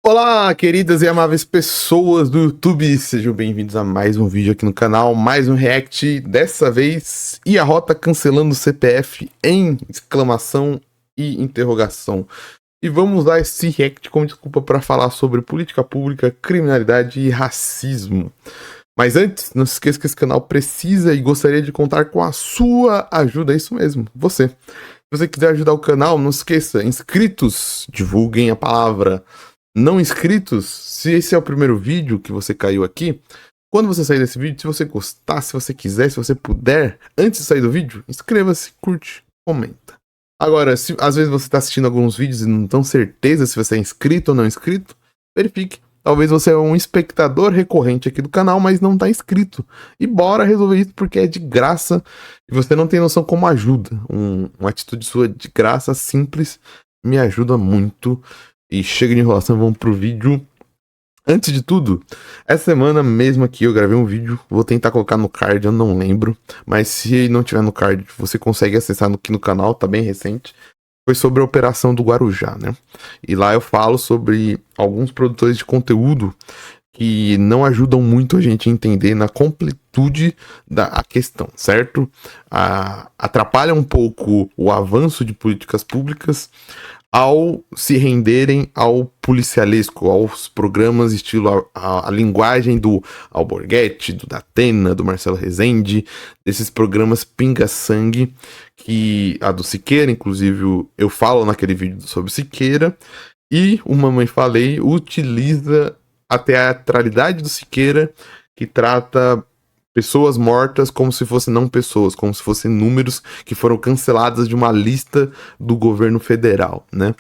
Olá, queridas e amáveis pessoas do YouTube, sejam bem-vindos a mais um vídeo aqui no canal, mais um react, dessa vez, e a Rota cancelando o CPF em exclamação e interrogação. E vamos usar esse react como desculpa para falar sobre política pública, criminalidade e racismo. Mas antes, não se esqueça que esse canal precisa e gostaria de contar com a sua ajuda, é isso mesmo, você. Se você quiser ajudar o canal, não se esqueça, inscritos, divulguem a palavra. Não inscritos, se esse é o primeiro vídeo que você caiu aqui, quando você sair desse vídeo, se você gostar, se você quiser, se você puder, antes de sair do vídeo, inscreva-se, curte, comenta. Agora, se às vezes você está assistindo alguns vídeos e não tem certeza se você é inscrito ou não inscrito, verifique. Talvez você é um espectador recorrente aqui do canal, mas não está inscrito. E bora resolver isso porque é de graça e você não tem noção como ajuda. Uma atitude sua de graça, simples, me ajuda muito. E chega de enrolação, vamos pro vídeo. Antes de tudo, essa semana mesmo aqui eu gravei um vídeo, vou tentar colocar no card, eu não lembro, mas se não tiver no card, você consegue acessar aqui no canal, tá bem recente. Foi sobre a operação do Guarujá, né? E lá eu falo sobre alguns produtores de conteúdo que não ajudam muito a gente a entender na completude da questão, certo? Atrapalha um pouco o avanço de políticas públicas ao se renderem ao policialesco, aos programas estilo a linguagem do Alborguete, do Datena, do Marcelo Rezende, desses programas pinga-sangue, que a do Siqueira, inclusive eu falo naquele vídeo sobre Siqueira, e o Mamãe Falei utiliza a teatralidade do Siqueira, que trata pessoas mortas como se fossem não pessoas, como se fossem números que foram canceladas de uma lista do governo federal, né?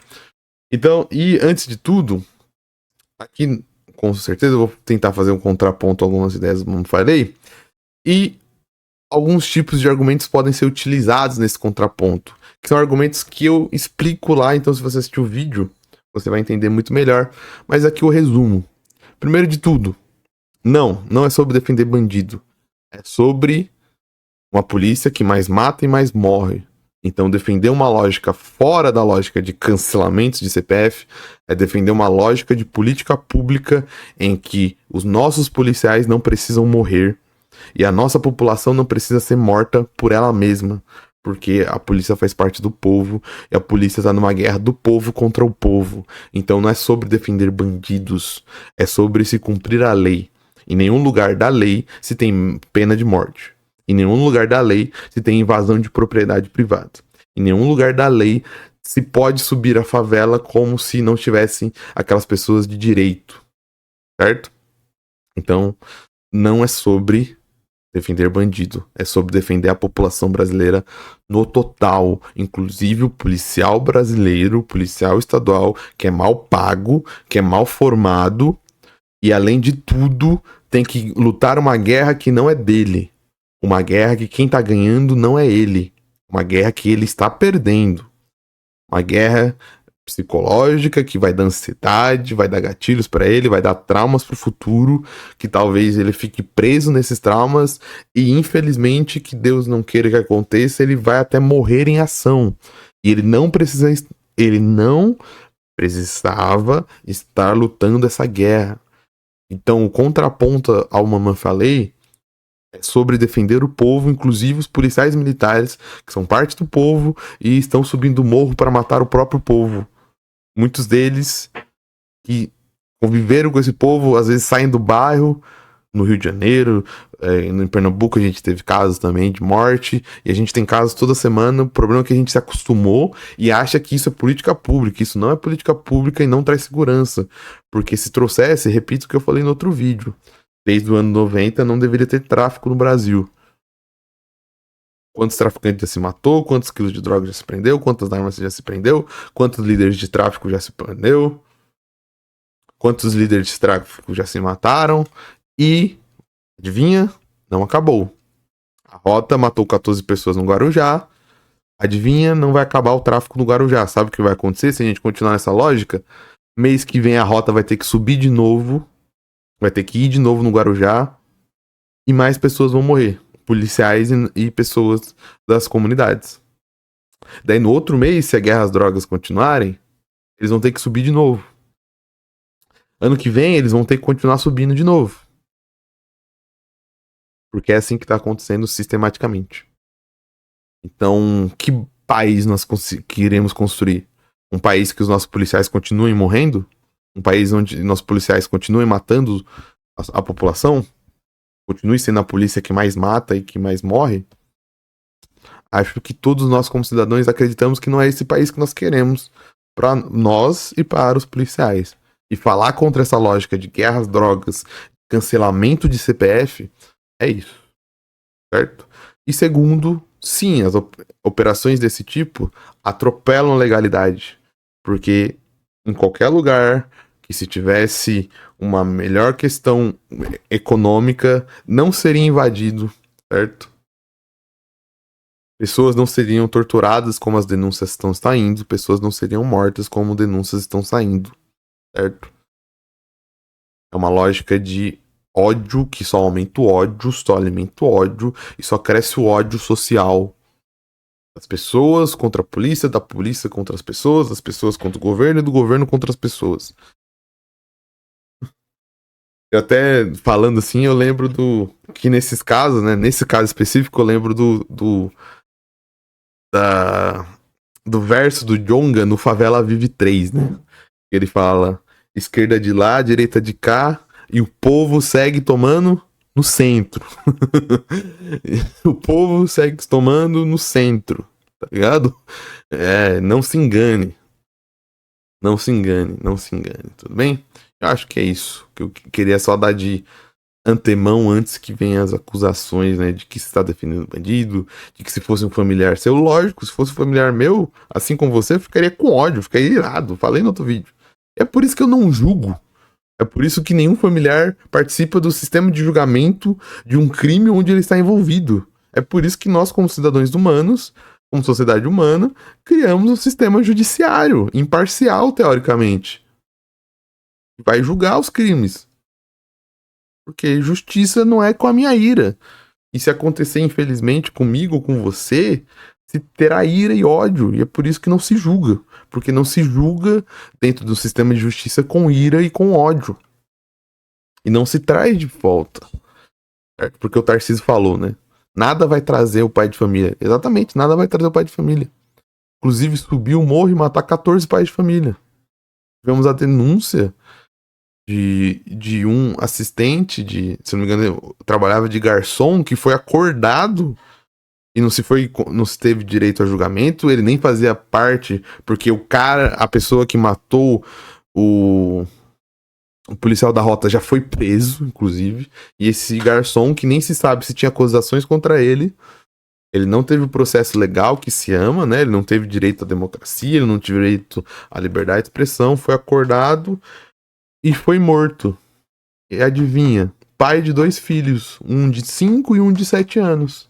Então, e antes de tudo, aqui com certeza eu vou tentar fazer um contraponto a algumas ideias do Mamãe Falei, e alguns tipos de argumentos podem ser utilizados nesse contraponto, que são argumentos que eu explico lá, então se você assistir o vídeo, você vai entender muito melhor, mas aqui o resumo. Primeiro de tudo, não é sobre defender bandido. É sobre uma polícia que mais mata e mais morre. Então, defender uma lógica fora da lógica de cancelamentos de CPF é defender uma lógica de política pública em que os nossos policiais não precisam morrer e a nossa população não precisa ser morta por ela mesma, porque a polícia faz parte do povo e a polícia está numa guerra do povo contra o povo. Então, não é sobre defender bandidos, é sobre se cumprir a lei. Em nenhum lugar da lei se tem pena de morte. Em nenhum lugar da lei se tem invasão de propriedade privada. Em nenhum lugar da lei se pode subir a favela como se não tivessem aquelas pessoas de direito. Certo? Então, não é sobre defender bandido. É sobre defender a população brasileira no total. Inclusive o policial brasileiro, o policial estadual, que é mal pago, que é mal formado. E além de tudo, tem que lutar uma guerra que não é dele. Uma guerra que quem tá ganhando não é ele. Uma guerra que ele está perdendo. Uma guerra psicológica que vai dar ansiedade, vai dar gatilhos para ele, vai dar traumas pro futuro, que talvez ele fique preso nesses traumas e infelizmente que Deus não queira que aconteça, ele vai até morrer em ação. E ele não precisava estar lutando essa guerra. Então, o contraponto ao Mamãe Falei é sobre defender o povo, inclusive os policiais militares, que são parte do povo e estão subindo o morro para matar o próprio povo. Muitos deles que conviveram com esse povo, às vezes saem do bairro, no Rio de Janeiro, em Pernambuco a gente teve casos também de morte, e a gente tem casos toda semana. O problema é que a gente se acostumou e acha que isso é política pública. Isso não é política pública e não traz segurança, porque se trouxesse, repito o que eu falei no outro vídeo, desde o ano 90 não deveria ter tráfico no Brasil. Quantos traficantes já se matou, quantos quilos de droga já se prendeu, quantas armas já se prendeu, quantos líderes de tráfico já se prendeu, quantos líderes de tráfico já se mataram. E, adivinha? Não acabou. A Rota matou 14 pessoas no Guarujá. Adivinha? Não vai acabar o tráfico no Guarujá. Sabe o que vai acontecer se a gente continuar nessa lógica? Mês que vem a Rota vai ter que subir de novo. Vai ter que ir de novo no Guarujá. E mais pessoas vão morrer. Policiais e pessoas das comunidades. Daí no outro mês, se a guerra às drogas continuarem, eles vão ter que subir de novo. Ano que vem eles vão ter que continuar subindo de novo. Porque é assim que tá acontecendo sistematicamente. Então, que país nós queremos construir? Um país que os nossos policiais continuem morrendo? Um país onde nossos policiais continuem matando a população? Continue sendo a polícia que mais mata e que mais morre? Acho que todos nós, como cidadãos, acreditamos que não é esse país que nós queremos para nós e para os policiais. E falar contra essa lógica de guerras, drogas, cancelamento de CPF, é isso. Certo? E segundo, sim, as operações desse tipo atropelam a legalidade. Porque em qualquer lugar que se tivesse uma melhor questão econômica, não seria invadido, certo? Pessoas não seriam torturadas como as denúncias estão saindo, pessoas não seriam mortas como denúncias estão saindo, certo? É uma lógica de ódio que só aumenta o ódio, só alimenta o ódio e só cresce o ódio social. Das pessoas contra a polícia, da polícia contra as pessoas, das pessoas contra o governo e do governo contra as pessoas. Eu até falando assim, eu lembro que nesses casos, né? Nesse caso específico, eu lembro do verso do Djonga no Favela Vive 3, né? Ele fala: esquerda de lá, direita de cá, e o povo segue tomando no centro. O povo segue tomando no centro, tá ligado? Não se engane. Não se engane, não se engane, tudo bem? Eu acho que é isso. Que eu queria só dar de antemão antes que venham as acusações, né, de que se está defendendo bandido, de que se fosse um familiar seu, lógico, se fosse um familiar meu, assim como você, eu ficaria com ódio, ficaria irado, falei no outro vídeo. É por isso que eu não julgo. É por isso que nenhum familiar participa do sistema de julgamento de um crime onde ele está envolvido. É por isso que nós, como cidadãos humanos, como sociedade humana, criamos um sistema judiciário, imparcial, teoricamente. Vai julgar os crimes. Porque justiça não é com a minha ira. E se acontecer, infelizmente, comigo ou com você, se terá ira e ódio. E é por isso que não se julga. Porque não se julga dentro do sistema de justiça com ira e com ódio. E não se traz de volta. Certo? Porque o Tarcísio falou, né? Nada vai trazer o pai de família. Exatamente, nada vai trazer o pai de família. Inclusive, subir o morro e matar 14 pais de família. Tivemos a denúncia de um assistente, se não me engano, trabalhava de garçom, que foi acordado e não se teve direito a julgamento, ele nem fazia parte, porque a pessoa que matou o policial da rota já foi preso, inclusive, e esse garçom, que nem se sabe se tinha acusações contra ele não teve o processo legal que se ama, né? Ele não teve direito à democracia, ele não teve direito à liberdade de expressão, foi acordado e foi morto. E adivinha? Pai de 2 filhos, um de 5 e um de 7 anos.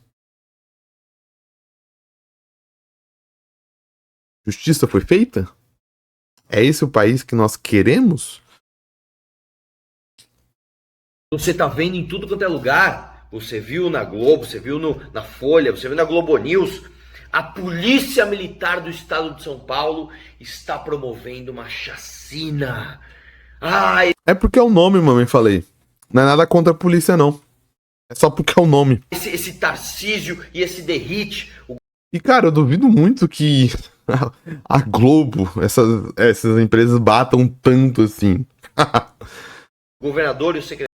Justiça foi feita? É esse o país que nós queremos? Você tá vendo em tudo quanto é lugar. Você viu na Globo, você viu na Folha, você viu na Globo News. A Polícia Militar do Estado de São Paulo está promovendo uma chacina. Ai, É porque é o nome, mamãe, falei. Não é nada contra a polícia, não. É só porque é o nome. esse Tarcísio e esse Derrite. E, cara, eu duvido muito que a Globo, essas empresas batam tanto assim. O governador e o secretário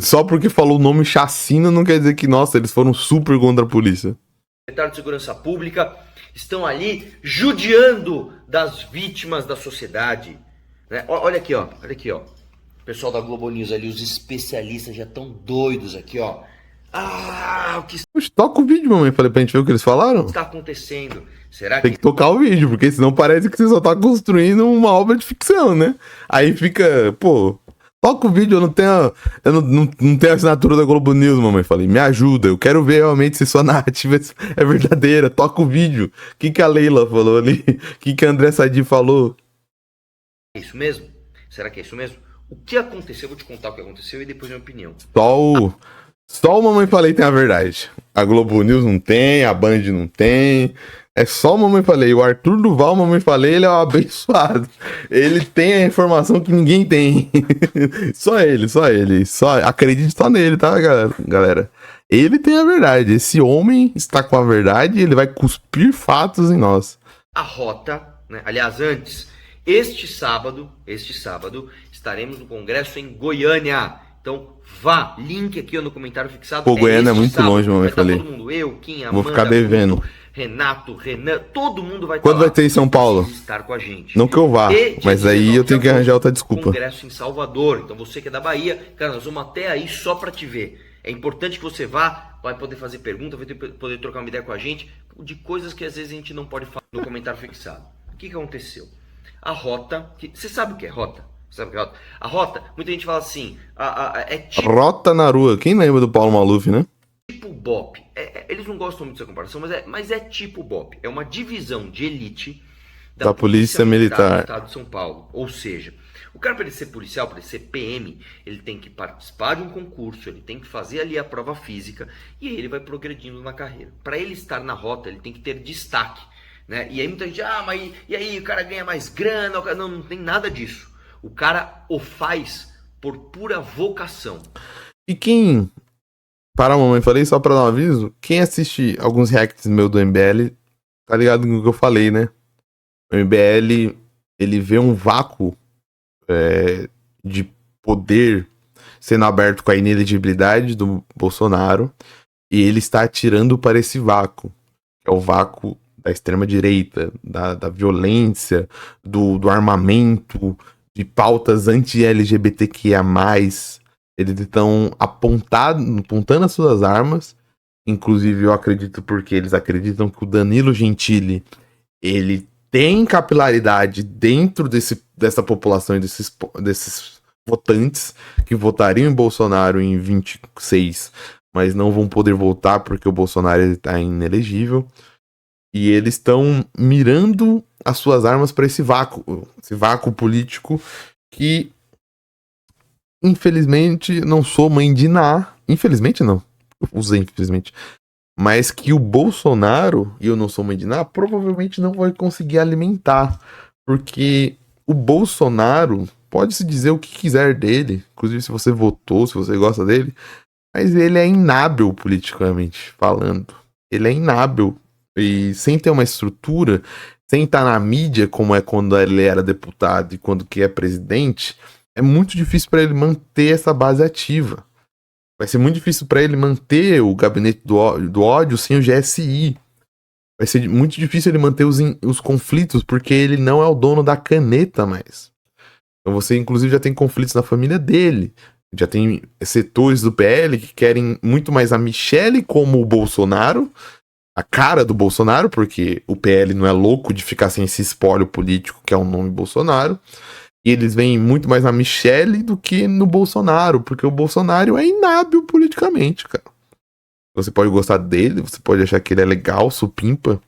Só porque falou o nome chacina não quer dizer que, nossa, eles foram super contra a polícia. de Segurança Pública estão ali judiando das vítimas da sociedade. Né? Olha aqui, ó. Olha aqui, ó. O pessoal da Globo News ali, os especialistas já estão doidos aqui, ó. O que Poxa, toca o vídeo, mamãe. Falei pra gente ver o que eles falaram. está acontecendo? Será Tem que tocar o vídeo, porque senão parece que você só tá construindo uma obra de ficção, né? Aí fica, pô, toca o vídeo, eu não tenho a assinatura da Globo News, mamãe. Falei, me ajuda, eu quero ver realmente se sua narrativa é verdadeira, toca o vídeo. O que a Leila falou ali? O que a André Sadi falou? É isso mesmo? Será que é isso mesmo? O que aconteceu? Eu vou te contar o que aconteceu e depois minha opinião. Só Só o Mamãe Falei tem a verdade. A Globo News não tem, a Band não tem. É só o Mamãe Falei. O Arthur Duval, o Mamãe Falei, ele é um abençoado. Ele tem a informação que ninguém tem. Só ele, só ele. Acredite só nele, tá, galera? Ele tem a verdade. Esse homem está com a verdade e ele vai cuspir fatos em nós. A rota, né? Aliás, antes, este sábado, estaremos no congresso em Goiânia. Então, vá, link aqui no comentário fixado. Pô, Goiânia é muito sábado. longe, Mamãe Falei. Todo mundo, eu, Kim, Amanda, vou ficar devendo. Bruno, Renato, Renan, todo mundo vai estar lá. Quando vai ter em São Paulo? Estar com a gente. Não que eu vá, mas aí eu tenho que arranjar outra desculpa. Congresso em Salvador. Então, você que é da Bahia, cara, nós vamos até aí só pra te ver. É importante que você vá, vai poder fazer pergunta, vai poder trocar uma ideia com a gente de coisas que às vezes a gente não pode falar no comentário fixado. O que aconteceu? A rota, você sabe o que é rota? Sabe o que é rota? A rota, muita gente fala assim, é tipo... Rota na rua, quem lembra do Paulo Maluf, né? Tipo BOPE. Eles não gostam muito dessa comparação, mas é tipo BOPE. É uma divisão de elite da Polícia Militar do Estado de São Paulo. Ou seja, o cara, para ele ser policial, para ele ser PM, ele tem que participar de um concurso, ele tem que fazer ali a prova física e aí ele vai progredindo na carreira. Para ele estar na rota, ele tem que ter destaque, né? E aí muita gente, mas e aí o cara ganha mais grana? Não tem nada disso. O cara o faz por pura vocação. E quem, para a mamãe, falei só para dar um aviso, quem assiste alguns reacts meu do MBL, tá ligado no que eu falei, né? O MBL, ele vê um vácuo de poder sendo aberto com a inelegibilidade do Bolsonaro e ele está atirando para esse vácuo, que é o vácuo da extrema-direita, da violência, do armamento, de pautas anti-LGBTQIA+. Eles estão apontando as suas armas, inclusive eu acredito porque eles acreditam que o Danilo Gentili, ele tem capilaridade dentro dessa população e desses votantes que votariam em Bolsonaro em 26, mas não vão poder votar porque o Bolsonaro está inelegível. E eles estão mirando as suas armas para esse vácuo político que, infelizmente, não sou mãe de Ná. Infelizmente não, eu usei infelizmente. Mas que o Bolsonaro, e eu não sou mãe de Ná, provavelmente não vai conseguir alimentar. Porque o Bolsonaro, pode-se dizer o que quiser dele, inclusive se você votou, se você gosta dele, mas ele é inábil politicamente falando. Ele é inábil. E sem ter uma estrutura, sem estar na mídia, como é quando ele era deputado e quando que é presidente, é muito difícil para ele manter essa base ativa. Vai ser muito difícil para ele manter o gabinete do ódio sem o GSI. Vai ser muito difícil ele manter os conflitos, porque ele não é o dono da caneta mais. Então você, inclusive, já tem conflitos na família dele. Já tem setores do PL que querem muito mais a Michelle como o Bolsonaro, a cara do Bolsonaro, porque o PL não é louco de ficar sem esse espólio político que é o nome Bolsonaro. E eles veem muito mais na Michelle do que no Bolsonaro, porque o Bolsonaro é inábil politicamente, cara. Você pode gostar dele, você pode achar que ele é legal, supimpa,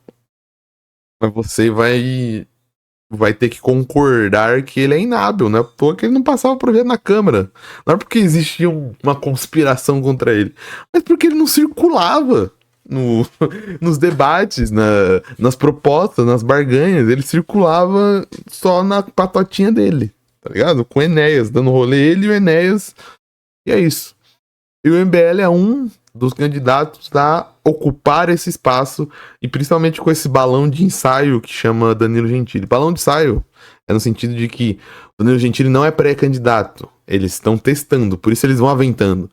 mas você vai ter que concordar que ele é inábil, não é porque ele não passava o projeto na Câmara. Não é porque existia uma conspiração contra ele, mas porque ele não circulava nos debates, nas propostas, nas barganhas. Ele circulava só na patotinha dele, tá ligado? Com o Enéas, dando rolê, ele e o Enéas, e é isso. E o MBL é um dos candidatos a ocupar esse espaço, e principalmente com esse balão de ensaio que chama Danilo Gentili. Balão de ensaio é no sentido de que o Danilo Gentili não é pré-candidato, eles estão testando, por isso eles vão aventando.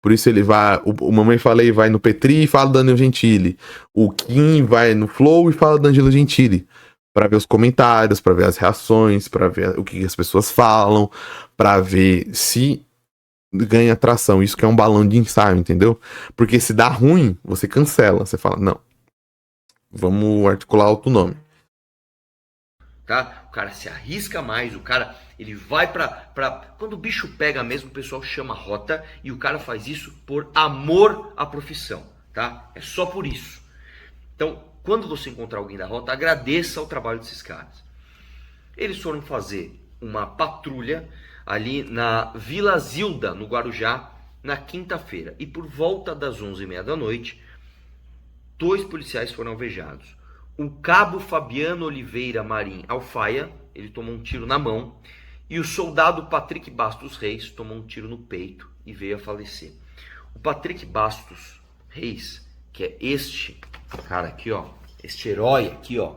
Por isso ele vai, o Mamãe Falei vai no Petri e fala do Danilo Gentili. O Kim vai no Flow e fala do Danilo Gentili. Pra ver os comentários, pra ver as reações, pra ver o que as pessoas falam, pra ver se ganha atração. Isso que é um balão de ensaio, entendeu? Porque se dá ruim, você cancela. Você fala, não, vamos articular outro nome. Tá? O cara se arrisca mais, o cara, ele vai pra... Quando o bicho pega mesmo, o pessoal chama rota, e o cara faz isso por amor à profissão, tá? É só por isso. Então, quando você encontrar alguém da rota, agradeça o trabalho desses caras. Eles foram fazer uma patrulha ali na Vila Zilda, no Guarujá, na quinta-feira. E por volta das 11h30 da noite, 2 policiais foram alvejados. O cabo Fabiano Oliveira Marim Alfaia, ele tomou um tiro na mão, e o soldado Patrick Bastos Reis tomou um tiro no peito e veio a falecer. O Patrick Bastos Reis, que é este cara aqui, ó, este herói aqui, ó,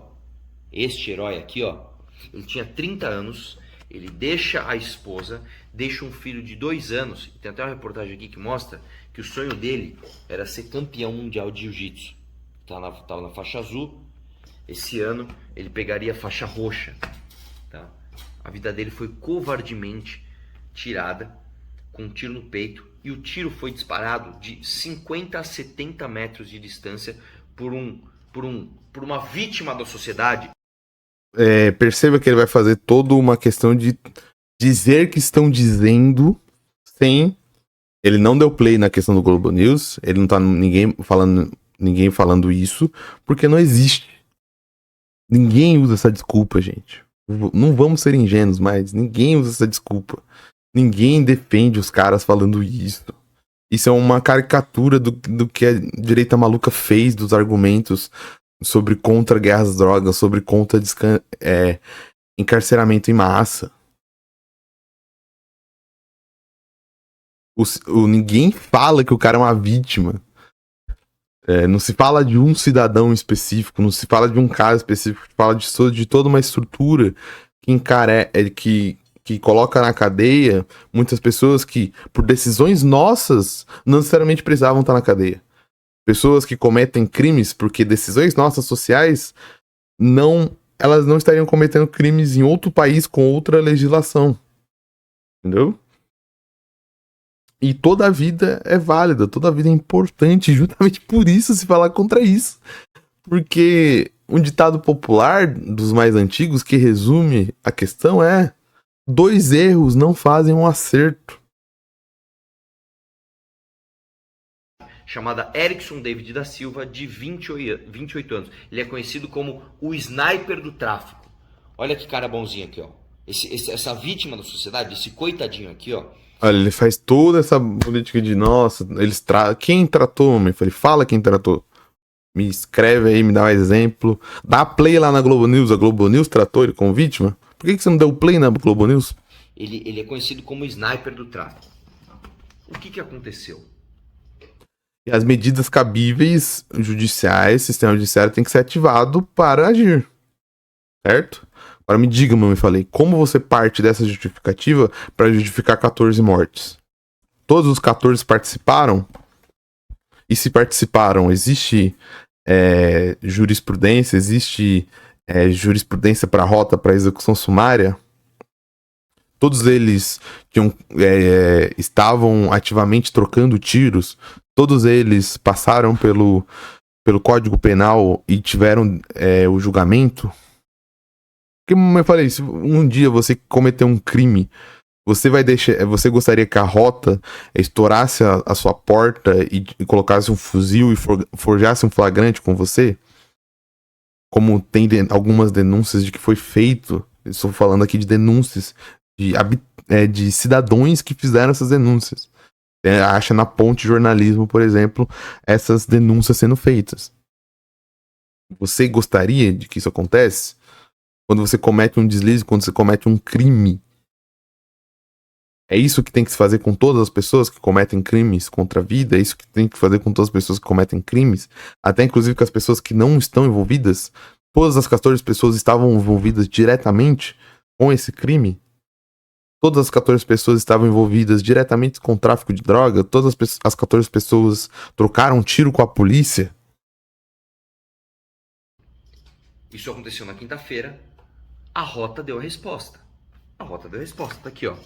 ele tinha 30 anos, ele deixa a esposa, deixa um filho de 2 anos, tem até uma reportagem aqui que mostra que o sonho dele era ser campeão mundial de jiu-jitsu. Tava na faixa azul, esse ano ele pegaria a faixa roxa, tá? A vida dele foi covardemente tirada com um tiro no peito, e o tiro foi disparado de 50 a 70 metros de distância por uma vítima da sociedade. Perceba que ele vai fazer toda uma questão de dizer que estão dizendo sem... Ele não deu play na questão do Globo News, ele não tá ninguém falando isso, porque não existe. Ninguém usa essa desculpa, gente. Não vamos ser ingênuos, mas ninguém usa essa desculpa. Ninguém defende os caras falando isso. Isso é uma caricatura do que a direita maluca fez, dos argumentos sobre contra guerras às drogas, sobre contra encarceramento em massa. Ninguém fala que o cara é uma vítima. Não se fala de um cidadão específico, não se fala de um caso específico, se fala de toda uma estrutura que coloca na cadeia muitas pessoas que, por decisões nossas, não necessariamente precisavam estar na cadeia. Pessoas que cometem crimes porque decisões nossas sociais, elas não estariam cometendo crimes em outro país com outra legislação. Entendeu? E toda a vida é válida, toda a vida é importante, justamente por isso se falar contra isso. Porque um ditado popular dos mais antigos que resume a questão é: 2 erros não fazem um acerto. Chamada Erickson David da Silva, de 28 anos. Ele é conhecido como o sniper do tráfico. Olha que cara bonzinho aqui, ó. Essa vítima da sociedade, esse coitadinho aqui, ó. Olha, ele faz toda essa política de, nossa, quem tratou, homem? Ele fala quem tratou. Me escreve aí, me dá um exemplo. Dá play lá na Globo News. A Globo News tratou ele como vítima? Por que você não deu play na Globo News? Ele é conhecido como sniper do tráfico. O que aconteceu? E as medidas cabíveis judiciais, sistema judiciário tem que ser ativado para agir. Certo? Agora me diga, me falei, como você parte dessa justificativa para justificar 14 mortes? Todos os 14 participaram? E se participaram, existe jurisprudência? Existe jurisprudência para rota, para execução sumária? Todos eles estavam ativamente trocando tiros? Todos eles passaram pelo Código Penal e tiveram o julgamento? Porque, como eu falei, se um dia você cometeu um crime, você gostaria que a rota estourasse a sua porta e colocasse um fuzil e forjasse um flagrante com você? Como tem algumas denúncias de que foi feito, estou falando aqui de denúncias de cidadãos que fizeram essas denúncias. Acha na Ponte Jornalismo, por exemplo, essas denúncias sendo feitas. Você gostaria de que isso acontecesse? Quando você comete um deslize, quando você comete um crime. É isso que tem que se fazer com todas as pessoas que cometem crimes contra a vida? É isso que tem que fazer com todas as pessoas que cometem crimes? Até inclusive com as pessoas que não estão envolvidas? Todas as 14 pessoas estavam envolvidas diretamente com esse crime? Todas as 14 pessoas estavam envolvidas diretamente com o tráfico de droga? Todas as 14 pessoas trocaram tiro com a polícia? Isso aconteceu na quinta-feira. A rota deu a resposta. Tá aqui, ó.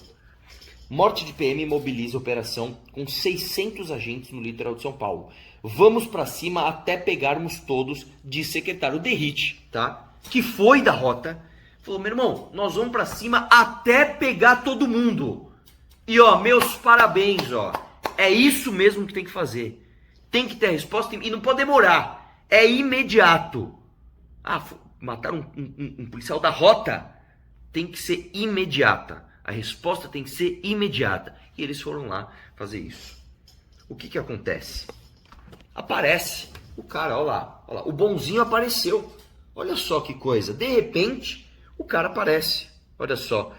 Morte de PM mobiliza operação com 600 agentes no litoral de São Paulo. Vamos pra cima até pegarmos todos, disse secretário Derrite, tá? Que foi da rota. Falou, meu irmão, nós vamos pra cima até pegar todo mundo. E ó, meus parabéns, ó. É isso mesmo que tem que fazer. Tem que ter a resposta e não pode demorar. É imediato. Mataram um policial da rota. Tem que ser imediata. A resposta tem que ser imediata. E eles foram lá fazer isso. o que acontece? Aparece o cara, olha lá, o bonzinho apareceu. Olha só que coisa, de repente o cara aparece. Olha só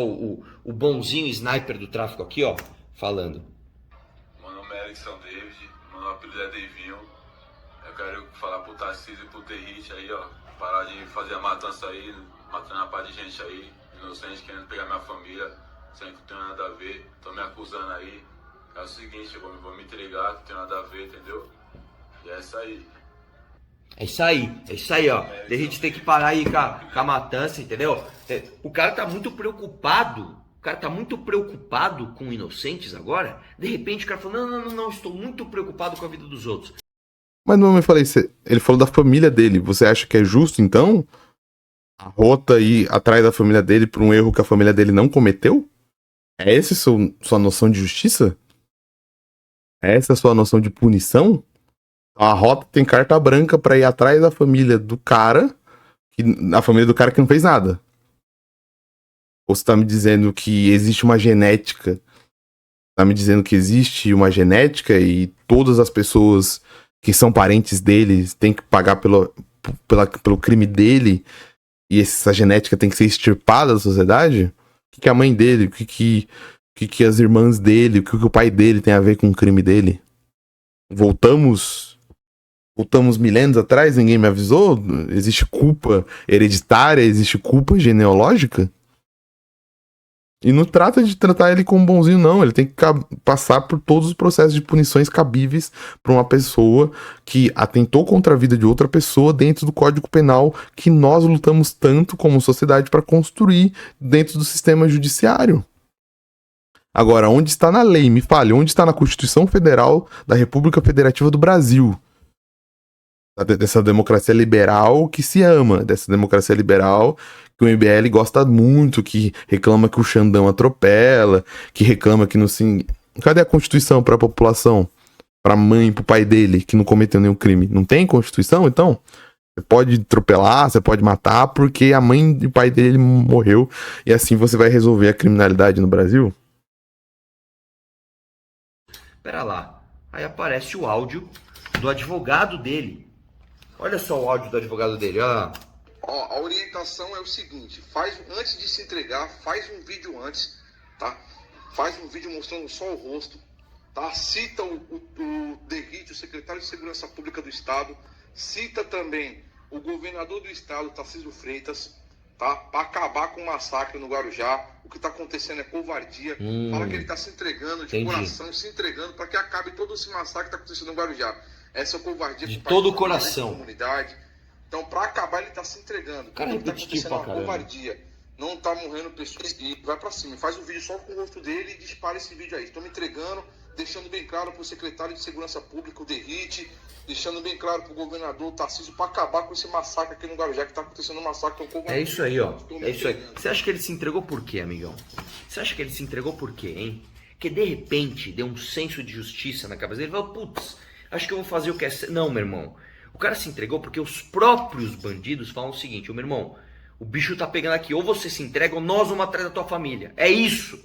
o bonzinho sniper do tráfico aqui, ó, falando. Meu nome é Erickson David, meu apelido é Davinho. Eu quero falar pro Tarcísio e pro Derrite aí, ó, parar de fazer a matança aí, matando uma par de gente aí, inocente, querendo pegar minha família, sem que tenha nada a ver, tô me acusando aí. É o seguinte, eu vou me entregar, que tem nada a ver, entendeu? E é isso aí. É isso aí, ó. A gente tem que parar aí com a matança, entendeu? O cara tá muito preocupado. O cara tá muito preocupado com inocentes agora. De repente o cara falou, não, estou muito preocupado com a vida dos outros. Mas não me falei, ele falou da família dele. Você acha que é justo, então, a Rota ir atrás da família dele por um erro que a família dele não cometeu? É essa sua noção de justiça? É essa a sua noção de punição? A Rota tem carta branca pra ir atrás da família do cara, a família do cara que não fez nada. Ou você tá me dizendo que existe uma genética? Tá me dizendo que existe uma genética e todas as pessoas que são parentes dele têm que pagar pelo crime dele e essa genética tem que ser extirpada da sociedade? O que a mãe dele, o que as irmãs dele, o que o pai dele tem a ver com o crime dele? Voltamos milênios atrás, ninguém me avisou? Existe culpa hereditária, existe culpa genealógica? E não trata de tratar ele como bonzinho, não. Ele tem que passar por todos os processos de punições cabíveis para uma pessoa que atentou contra a vida de outra pessoa dentro do Código Penal que nós lutamos tanto como sociedade para construir dentro do sistema judiciário. Agora, onde está na lei? Me fale, onde está na Constituição Federal da República Federativa do Brasil? Dessa democracia liberal que se ama, dessa democracia liberal que o MBL gosta muito, que reclama que o Xandão atropela, que reclama que não se... Cadê a Constituição para a população? Para a mãe, para o pai dele, que não cometeu nenhum crime? Não tem Constituição, então? Você pode atropelar, você pode matar, porque a mãe e o pai dele morreu, e assim você vai resolver a criminalidade no Brasil? Pera lá, aí aparece o áudio do advogado dele. Olha só o áudio do advogado dele, ó. A orientação é o seguinte, antes de se entregar, faz um vídeo antes, tá? Faz um vídeo mostrando só o rosto, tá? Cita o Derrite, o secretário de Segurança Pública do Estado, cita também o governador do Estado, Tarcísio Freitas, tá? Para acabar com o massacre no Guarujá. O que está acontecendo é covardia. Fala que ele está se entregando de coração, se entregando para que acabe todo esse massacre que está acontecendo no Guarujá. Essa covardia de todo o coração. Comunidade. Então, para acabar, ele está se entregando. Cara, está acontecendo uma covardia. Não está morrendo pessoas e vai para cima. Faz um vídeo só com o rosto dele e dispara esse vídeo aí. Estou me entregando, deixando bem claro para o secretário de Segurança Pública, o Derrite, deixando bem claro para o governador, o Tarcísio, para acabar com esse massacre aqui no Guarujá, que está acontecendo um massacre. É isso aí, ó. É isso aí. Você acha que ele se entregou por quê, amigão? Você acha que ele se entregou por quê, hein? Porque de repente deu um senso de justiça na cabeça dele e falou, putz, acho que eu vou fazer o que é... Não, meu irmão. O cara se entregou porque os próprios bandidos falam o seguinte, meu irmão, o bicho tá pegando aqui, ou você se entrega ou nós vamos atrás da tua família. É isso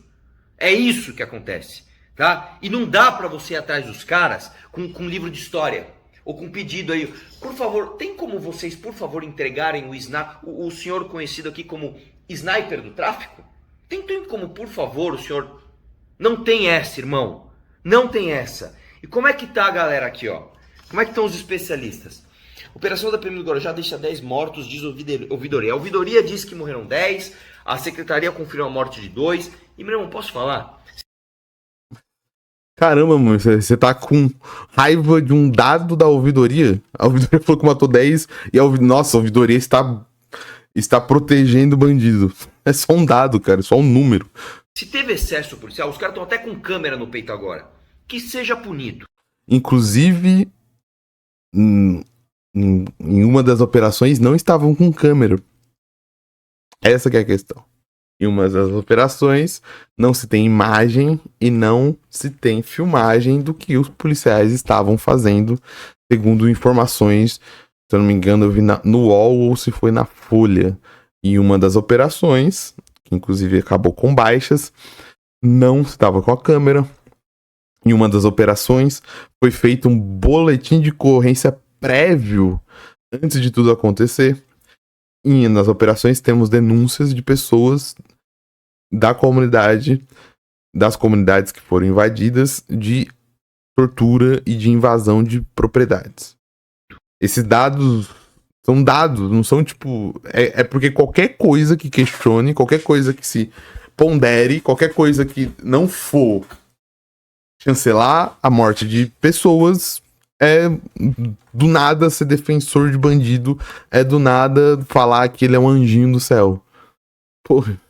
que acontece, tá? E não dá pra você ir atrás dos caras com livro de história, ou com pedido aí. Por favor, tem como vocês, por favor, entregarem o senhor conhecido aqui como sniper do tráfico? Tem como, por favor, o senhor... Não tem essa, irmão. Não tem essa. E como é que tá a galera aqui, ó? Como é que estão os especialistas? Operação da PM do Guarujá deixa 10 mortos, diz ouvidoria. A ouvidoria diz que morreram 10, a secretaria confirma a morte de 2. E, meu irmão, posso falar? Caramba, mano, você tá com raiva de um dado da ouvidoria? A ouvidoria falou que matou 10 e nossa, a ouvidoria está protegendo o bandido. É só um dado, cara, é só um número. Se teve excesso policial, os caras estão até com câmera no peito agora. Que seja punido. Inclusive, em uma das operações não estavam com câmera. Essa que é a questão. Em uma das operações não se tem imagem e não se tem filmagem do que os policiais estavam fazendo, segundo informações, se eu não me engano, eu vi no UOL ou se foi na Folha. Em uma das operações, que inclusive acabou com baixas, não estava com a câmera. Em uma das operações, foi feito um boletim de ocorrência prévio antes de tudo acontecer. E nas operações temos denúncias de pessoas da comunidade, das comunidades que foram invadidas, de tortura e de invasão de propriedades. Esses dados são dados, não são tipo... É porque qualquer coisa que questione, qualquer coisa que se pondere, qualquer coisa que não for cancelar a morte de pessoas, é do nada ser defensor de bandido, é do nada falar que ele é um anjinho do céu. Porra.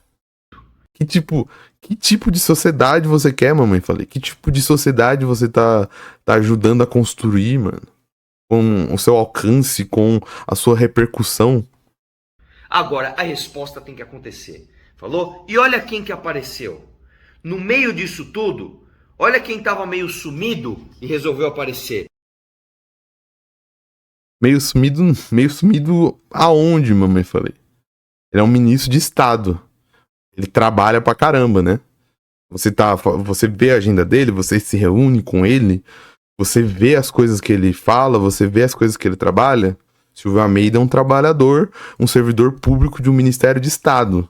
Que tipo de sociedade você quer, mamãe? Falei. Que tipo de sociedade você tá ajudando a construir, mano? Com o seu alcance, com a sua repercussão. Agora, a resposta tem que acontecer. Falou? E olha quem que apareceu. No meio disso tudo, olha quem tava meio sumido e resolveu aparecer. Meio sumido aonde, mamãe? Falei. Ele é um ministro de Estado. Ele trabalha pra caramba, né? Você vê a agenda dele, você se reúne com ele, você vê as coisas que ele fala, você vê as coisas que ele trabalha. Silvio Almeida é um trabalhador, um servidor público de um Ministério de Estado.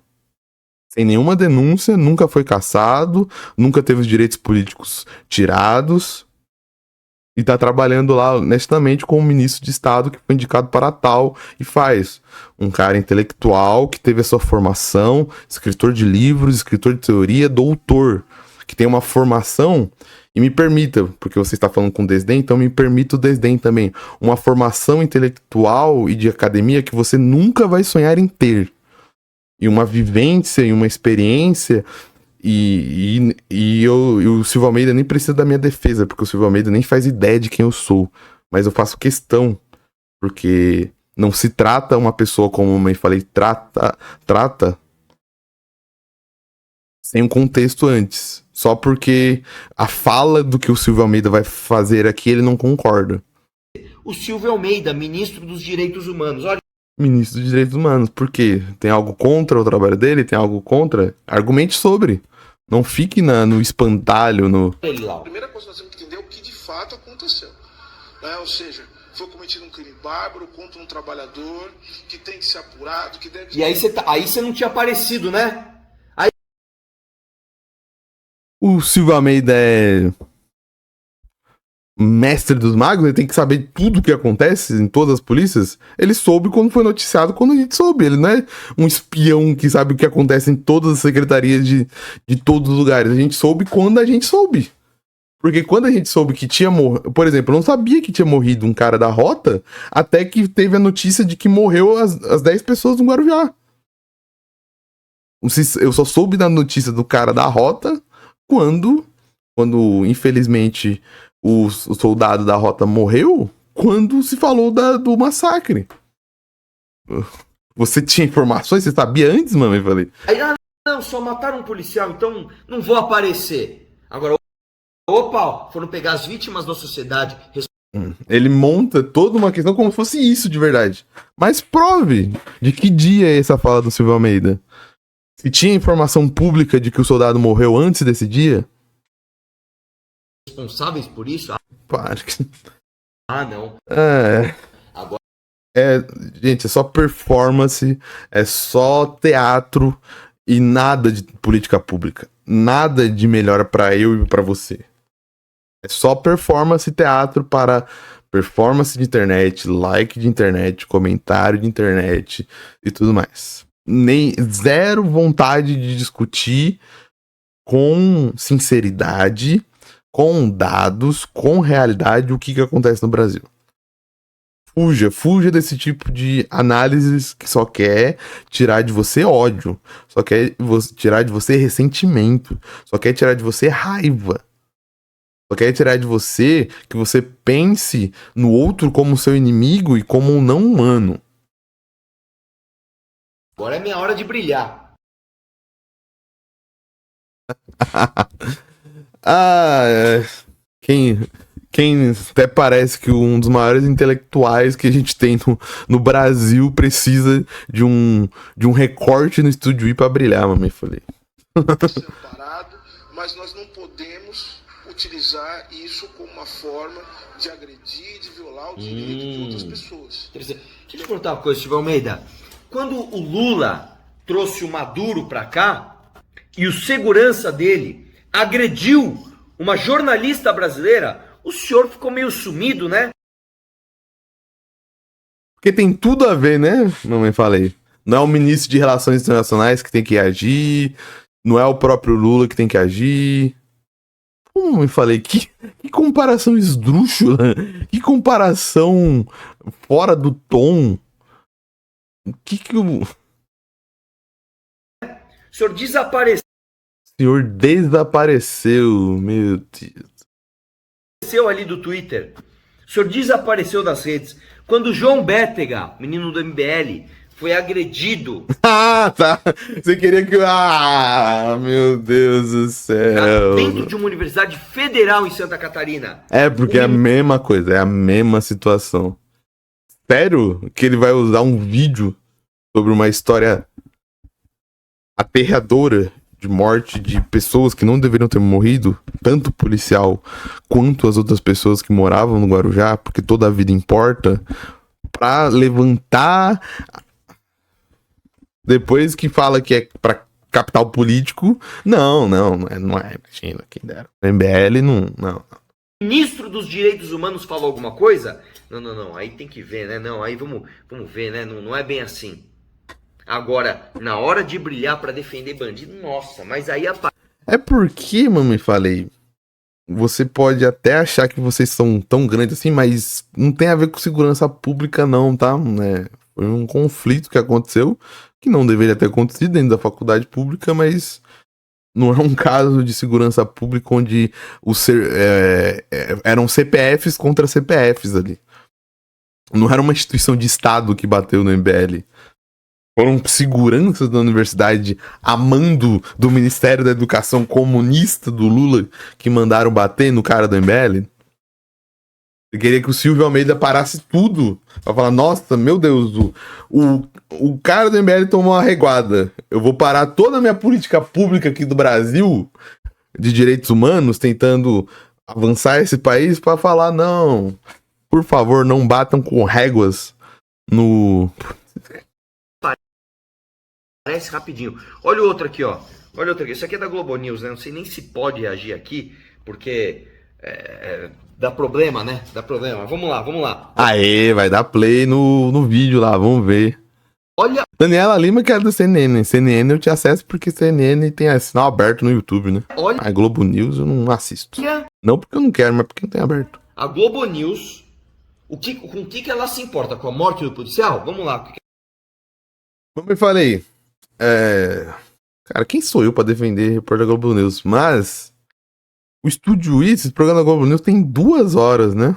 Sem nenhuma denúncia, nunca foi cassado, nunca teve os direitos políticos tirados. E tá trabalhando lá honestamente com um ministro de Estado que foi indicado para tal e faz. Um cara intelectual que teve a sua formação, escritor de livros, escritor de teoria, doutor, que tem uma formação, e me permita, porque você está falando com desdém, então me permita o desdém também, uma formação intelectual e de academia que você nunca vai sonhar em ter. E uma vivência e uma experiência... E o Silvio Almeida nem precisa da minha defesa, porque o Silvio Almeida nem faz ideia de quem eu sou. Mas eu faço questão, porque não se trata uma pessoa como a mãe falei, trata sem um contexto antes. Só porque a fala do que o Silvio Almeida vai fazer aqui, ele não concorda. O Silvio Almeida, ministro dos Direitos Humanos. Olha. Ministro dos Direitos Humanos, por quê? Tem algo contra o trabalho dele? Tem algo contra? Argumente sobre. Não fique no espantalho, no... A primeira coisa que nós temos que entender é o que de fato aconteceu. Ou seja, foi cometido um crime bárbaro contra um trabalhador que tem que ser apurado, que deve... E aí você não tinha aparecido, né? O Silvio Almeida é mestre dos magos, ele tem que saber tudo o que acontece em todas as polícias. Ele soube quando foi noticiado, quando a gente soube. Ele não é um espião que sabe o que acontece em todas as secretarias de todos os lugares. A gente soube quando a gente soube. Porque quando a gente soube que tinha morrido... Por exemplo, eu não sabia que tinha morrido um cara da Rota, até que teve a notícia de que morreu as 10 pessoas do Guarujá. Eu só soube da notícia do cara da Rota quando infelizmente... O soldado da Rota morreu quando se falou do massacre. Você tinha informações? Você sabia antes, mamãe? Falei. Aí, não, só mataram um policial, então não vou aparecer. Agora, opa, foram pegar as vítimas da sociedade. Ele monta toda uma questão como se fosse isso de verdade. Mas prove de que dia é essa fala do Silvio Almeida. Se tinha informação pública de que o soldado morreu antes desse dia... Responsáveis por isso? Não. Agora... Gente, é só performance, é só teatro e nada de política pública. Nada de melhor pra eu e pra você. É só performance e teatro para performance de internet, like de internet, comentário de internet e tudo mais. Zero vontade de discutir com sinceridade, com dados, com realidade, o que acontece no Brasil. Fuja desse tipo de análises que só quer tirar de você ódio, só quer tirar de você ressentimento, só quer tirar de você raiva, só quer tirar de você que você pense no outro como seu inimigo e como um não humano. Agora é minha hora de brilhar. Quem até parece que um dos maiores intelectuais que a gente tem no Brasil precisa de um recorte no Estúdio I pra brilhar, mamãe, falei. Parado, mas nós não podemos utilizar isso como uma forma de agredir, de violar o direito de outras pessoas. Interessante. Deixa eu te perguntar uma coisa, Silvio Almeida. Quando o Lula trouxe o Maduro pra cá e o segurança dele agrediu uma jornalista brasileira, o senhor ficou meio sumido, né? Porque tem tudo a ver, né? Mamãe, falei. Não é o ministro de Relações Internacionais que tem que agir, não é o próprio Lula que tem que agir. Como eu falei, que comparação esdrúxula, que comparação fora do tom. O O senhor desapareceu senhor desapareceu, meu Deus. ali do Twitter. O senhor desapareceu das redes. Quando o João Bétega, menino do MBL, foi agredido Ah, tá. Você queria que... Ah, meu Deus do céu. dentro de uma universidade federal em Santa Catarina. É, porque é a mesma coisa, é a mesma situação. Sério que ele vai usar um vídeo sobre uma história aterradora de morte de pessoas que não deveriam ter morrido, tanto o policial quanto as outras pessoas que moravam no Guarujá, porque toda a vida importa, pra levantar... Depois que fala que é pra capital político, não é, imagina, quem dera. O MBL não. O ministro dos Direitos Humanos falou alguma coisa? Não, aí tem que ver, né? Não, aí vamos ver, né? Não é bem assim. Agora, na hora de brilhar pra defender bandido, nossa, mas aí É porque, mamãe, falei, você pode até achar que vocês são tão grandes assim, mas não tem a ver com segurança pública não, tá? Foi um conflito que aconteceu, que não deveria ter acontecido dentro da faculdade pública, mas não é um caso de segurança pública onde eram CPFs contra CPFs ali. Não era uma instituição de Estado que bateu no MBL. Foram seguranças da universidade a mando do Ministério da Educação comunista do Lula que mandaram bater no cara do MBL. Eu queria que o Silvio Almeida parasse tudo pra falar, nossa, meu Deus, o cara do MBL tomou uma reguada. Eu vou parar toda a minha política pública aqui do Brasil de direitos humanos, tentando avançar esse país pra falar, não, por favor, não batam com réguas no... parece rapidinho. Olha o outro aqui, ó. Olha o outro aqui. Isso aqui é da Globo News, né? Não sei nem se pode reagir aqui, porque dá problema, né? Dá problema. Vamos lá. Aê, vai dar play no vídeo lá, vamos ver. Olha, Daniela Lima que é do CNN. CNN eu te acesso porque CNN tem sinal aberto no YouTube, né? olha A Globo News eu não assisto. Não porque eu não quero, mas porque não tem aberto. a Globo News. Com o que ela se importa? Com a morte do policial? Vamos lá. Como eu falei, cara, quem sou eu pra defender repórter da Globo News? Mas o Estúdio I, esse programa da Globo News tem 2 horas, né?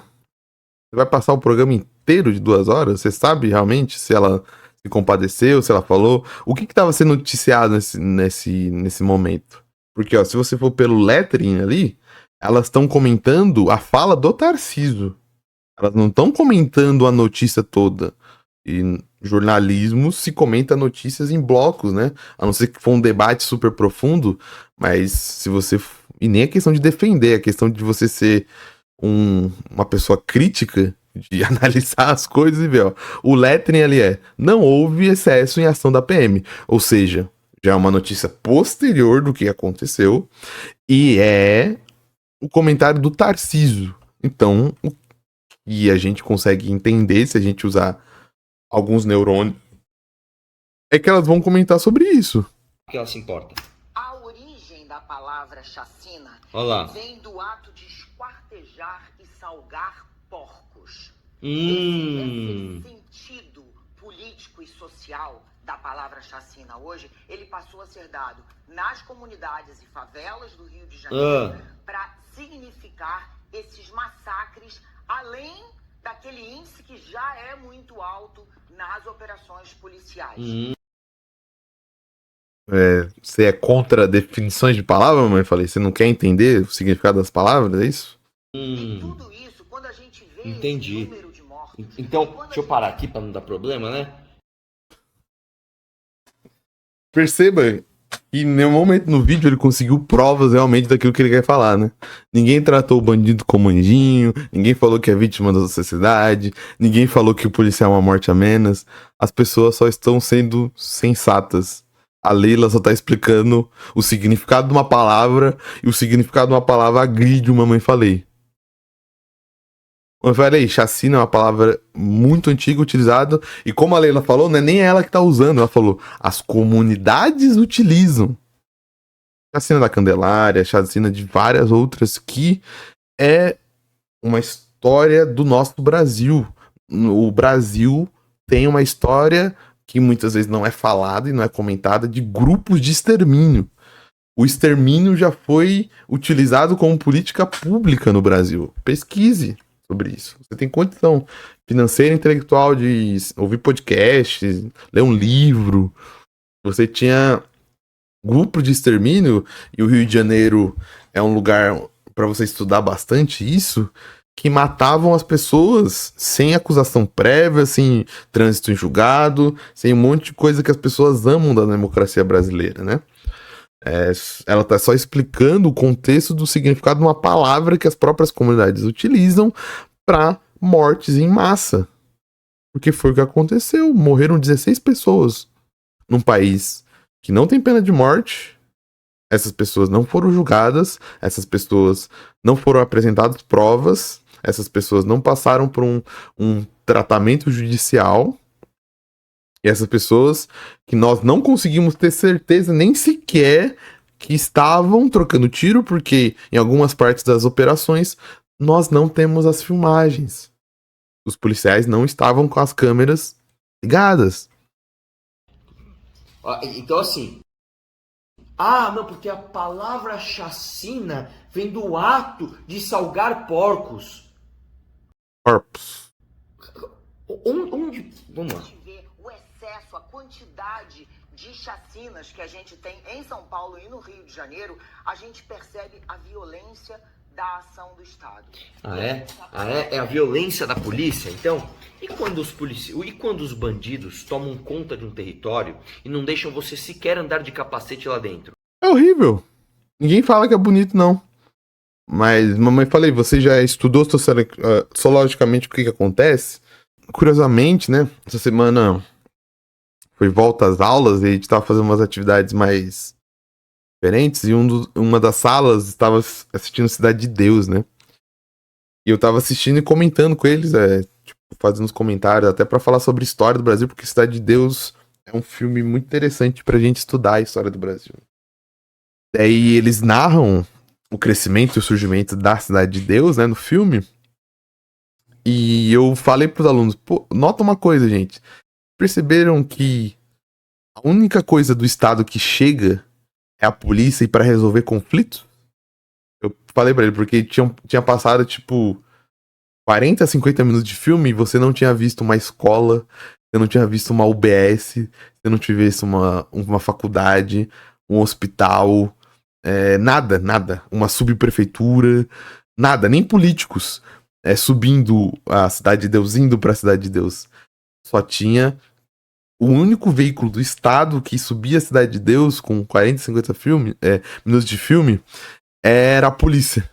Você vai passar o programa inteiro de 2 horas? Você sabe realmente se ela se compadeceu, se ela falou? O que tava sendo noticiado nesse momento? Porque, ó, se você for pelo lettering ali, elas estão comentando a fala do Tarcísio. Elas não estão comentando a notícia toda. E jornalismo se comenta notícias em blocos, né? A não ser que for um debate super profundo, mas se você... E nem é questão de defender, é questão de você ser uma pessoa crítica, de analisar as coisas e ver, ó. O lettering ali não houve excesso em ação da PM. Ou seja, já é uma notícia posterior do que aconteceu e é o comentário do Tarcísio. Então, e a gente consegue entender se a gente usar alguns neurônios, é que elas vão comentar sobre isso. O que ela se importa? A origem da palavra chacina Olha lá. vem do ato de esquartejar e salgar porcos. Hum. Esse sentido político e social da palavra chacina hoje, ele passou a ser dado nas comunidades e favelas do Rio de Janeiro para significar esses massacres, além daquele índice que já é muito alto nas operações policiais. Você é contra definições de palavra, mamãe? Falei, você não quer entender o significado das palavras, é isso? E tudo isso, quando a gente vê Entendi. esse número de mortos... Então, deixa eu parar aqui pra não dar problema, né? Perceba E em nenhum momento no vídeo ele conseguiu provas realmente daquilo que ele quer falar, né? Ninguém tratou o bandido como anjinho, ninguém falou que é vítima da sociedade, ninguém falou que o policial é uma morte a menos. As pessoas só estão sendo sensatas. A Leila só tá explicando o significado de uma palavra, e o significado de uma palavra agride o mamãe falei. Como eu falei, chacina é uma palavra muito antiga utilizada, e como a Leila falou, não é nem ela que tá usando, ela falou, as comunidades utilizam. Chacina da Candelária, chacina de várias outras, que é uma história do nosso Brasil. O Brasil tem uma história que muitas vezes não é falada e não é comentada, de grupos de extermínio. O extermínio já foi utilizado como política pública no Brasil. Pesquise sobre isso. Você tem condição financeira e intelectual de ouvir podcasts, ler um livro. Você tinha grupo de extermínio, e o Rio de Janeiro é um lugar para você estudar bastante isso, que matavam as pessoas sem acusação prévia, sem trânsito em julgado, sem um monte de coisa que as pessoas amam da democracia brasileira, né? Ela tá só explicando o contexto do significado de uma palavra que as próprias comunidades utilizam para mortes em massa. Porque foi o que aconteceu. Morreram 16 pessoas num país que não tem pena de morte. Essas pessoas não foram julgadas, essas pessoas não foram apresentadas provas, essas pessoas não passaram por um tratamento judicial. E essas pessoas que nós não conseguimos ter certeza nem sequer que estavam trocando tiro, porque em algumas partes das operações nós não temos as filmagens. Os policiais não estavam com as câmeras ligadas. Então, assim... Ah, não, porque a palavra chacina vem do ato de salgar porcos. Corpos. Onde... Vamos lá. O excesso, a quantidade de chacinas que a gente tem em São Paulo e no Rio de Janeiro, a gente percebe a violência da ação do Estado. Ah, é? É a violência da polícia? Então, e quando os bandidos tomam conta de um território e não deixam você sequer andar de capacete lá dentro? É horrível. Ninguém fala que é bonito, não. Mas, mamãe, falei, você já estudou sociologicamente o que acontece? Curiosamente, né, essa semana foi volta às aulas e a gente tava fazendo umas atividades mais diferentes, e uma das salas estava assistindo Cidade de Deus, né? E eu tava assistindo e comentando com eles, tipo, fazendo os comentários, até pra falar sobre a história do Brasil, porque Cidade de Deus é um filme muito interessante pra gente estudar a história do Brasil. Daí eles narram o crescimento e o surgimento da Cidade de Deus, né, no filme. E eu falei pros alunos, pô, nota uma coisa, gente. Perceberam que a única coisa do Estado que chega é a polícia e para resolver conflitos? Eu falei pra ele, porque tinha passado, tipo, 40, 50 minutos de filme e você não tinha visto uma escola, você não tinha visto uma UBS, você não tinha visto uma faculdade, um hospital, nada. Uma subprefeitura, nada, nem políticos subindo a Cidade de Deus, indo pra Cidade de Deus. Só tinha o único veículo do Estado que subia a Cidade de Deus com 40, 50 minutos de filme era a polícia.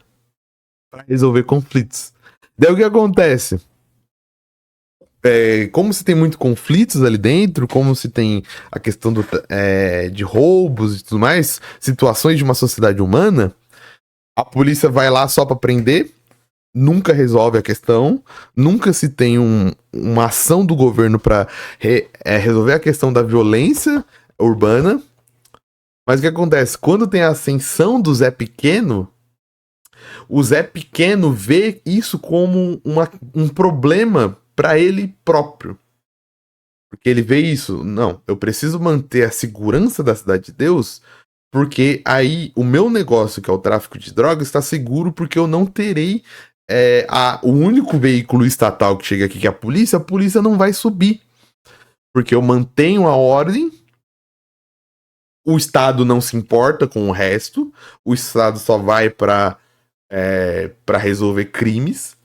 Pra resolver conflitos. Daí o que acontece? Como se tem muitos conflitos ali dentro, como se tem a questão de roubos e tudo mais, situações de uma sociedade humana, a polícia vai lá só pra prender, nunca resolve a questão, nunca se tem uma ação do governo pra resolver a questão da violência urbana. Mas o que acontece? Quando tem a ascensão do Zé Pequeno, o Zé Pequeno vê isso como um problema pra ele próprio. Porque ele vê isso, não, eu preciso manter a segurança da Cidade de Deus, porque aí o meu negócio, que é o tráfico de drogas, está seguro, porque eu não terei o único veículo estatal que chega aqui, que é a polícia não vai subir. Porque eu mantenho a ordem, o Estado não se importa com o resto, o Estado só vai pra resolver crimes.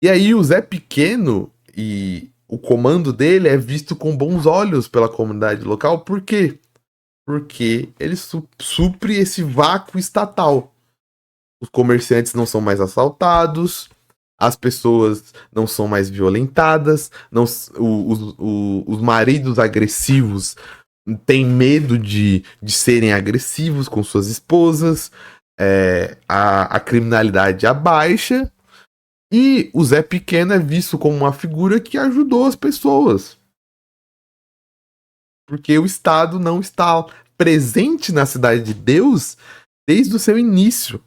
E aí o Zé Pequeno e o comando dele é visto com bons olhos pela comunidade local. Por quê? Porque ele supre esse vácuo estatal. Os comerciantes não são mais assaltados, as pessoas não são mais violentadas, os maridos agressivos têm medo de serem agressivos com suas esposas, a criminalidade abaixa, e o Zé Pequeno é visto como uma figura que ajudou as pessoas. Porque o Estado não está presente na Cidade de Deus desde o seu início.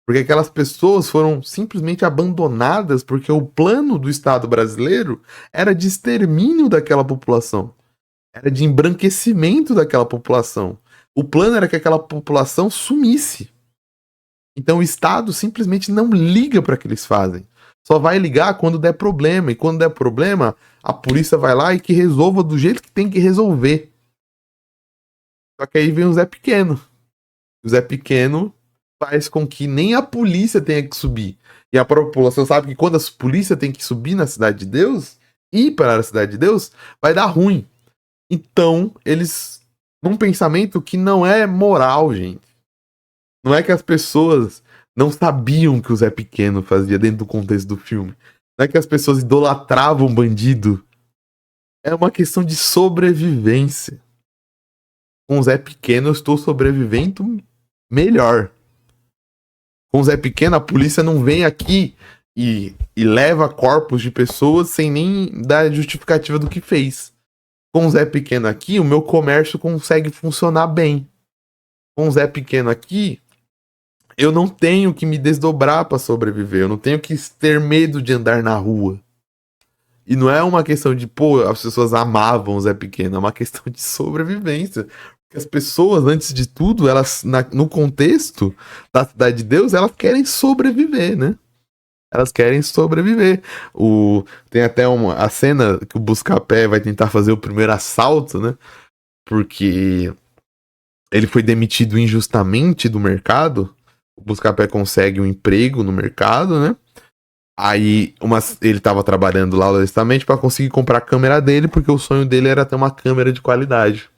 Porque aquelas pessoas foram simplesmente abandonadas porque o plano do Estado brasileiro era de extermínio daquela população. Era de embranquecimento daquela população. O plano era que aquela população sumisse. Então o Estado simplesmente não liga para o que eles fazem. Só vai ligar quando der problema. E quando der problema, a polícia vai lá e que resolva do jeito que tem que resolver. Só que aí vem o Zé Pequeno. O Zé Pequeno faz com que nem a polícia tenha que subir. E a população sabe que quando a polícia tem que subir na Cidade de Deus, ir para a Cidade de Deus, vai dar ruim. Então, eles... num pensamento que não é moral, gente. Não é que as pessoas não sabiam o que o Zé Pequeno fazia dentro do contexto do filme. Não é que as pessoas idolatravam bandido. É uma questão de sobrevivência. Com o Zé Pequeno eu estou sobrevivendo melhor. Com o Zé Pequeno a polícia não vem aqui e leva corpos de pessoas sem nem dar justificativa do que fez. Com o Zé Pequeno aqui o meu comércio consegue funcionar bem. Com o Zé Pequeno aqui eu não tenho que me desdobrar para sobreviver. Eu não tenho que ter medo de andar na rua. E não é uma questão de, pô, as pessoas amavam o Zé Pequeno. É uma questão de sobrevivência. Porque as pessoas, antes de tudo, elas, no contexto da Cidade de Deus, elas querem sobreviver, né? Elas querem sobreviver. Tem até a cena que o Buscapé vai tentar fazer o primeiro assalto, né? Porque ele foi demitido injustamente do mercado. O Buscapé consegue um emprego no mercado, né? Aí ele tava trabalhando lá honestamente para conseguir comprar a câmera dele, porque o sonho dele era ter uma câmera de qualidade.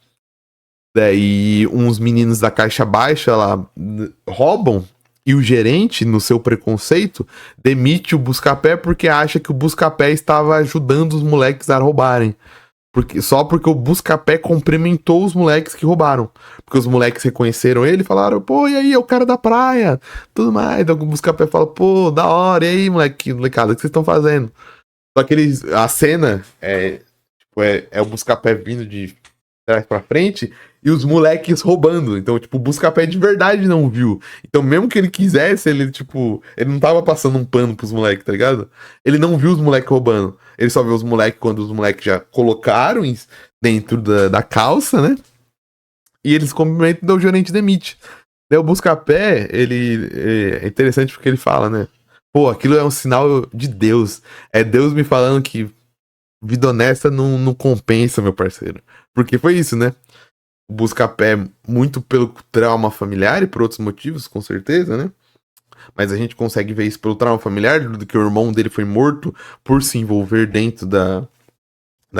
Daí uns meninos da caixa baixa lá roubam, e o gerente, no seu preconceito, demite o Buscapé porque acha que o Buscapé estava ajudando os moleques a roubarem. Só porque o Buscapé cumprimentou os moleques que roubaram. Porque os moleques reconheceram ele e falaram, pô, e aí, é o cara da praia, tudo mais. Então o Buscapé fala, pô, da hora, e aí, molecada, o que vocês estão fazendo? Só que a cena é o Buscapé vindo de trás pra frente e os moleques roubando. Então, tipo, o Buscapé de verdade não viu. Então, mesmo que ele quisesse, ele não tava passando um pano pros moleques, tá ligado? Ele não viu os moleques roubando. Ele só viu os moleques quando os moleques já colocaram dentro da calça, né? E eles cumprimentam e o gerente demite. Daí o Buscapé, é interessante porque ele fala, né? Pô, aquilo é um sinal de Deus. É Deus me falando que vida honesta não compensa, meu parceiro. Porque foi isso, né? O Buscapé, muito pelo trauma familiar e por outros motivos, com certeza, né? Mas a gente consegue ver isso pelo trauma familiar, do que o irmão dele foi morto por se envolver dentro da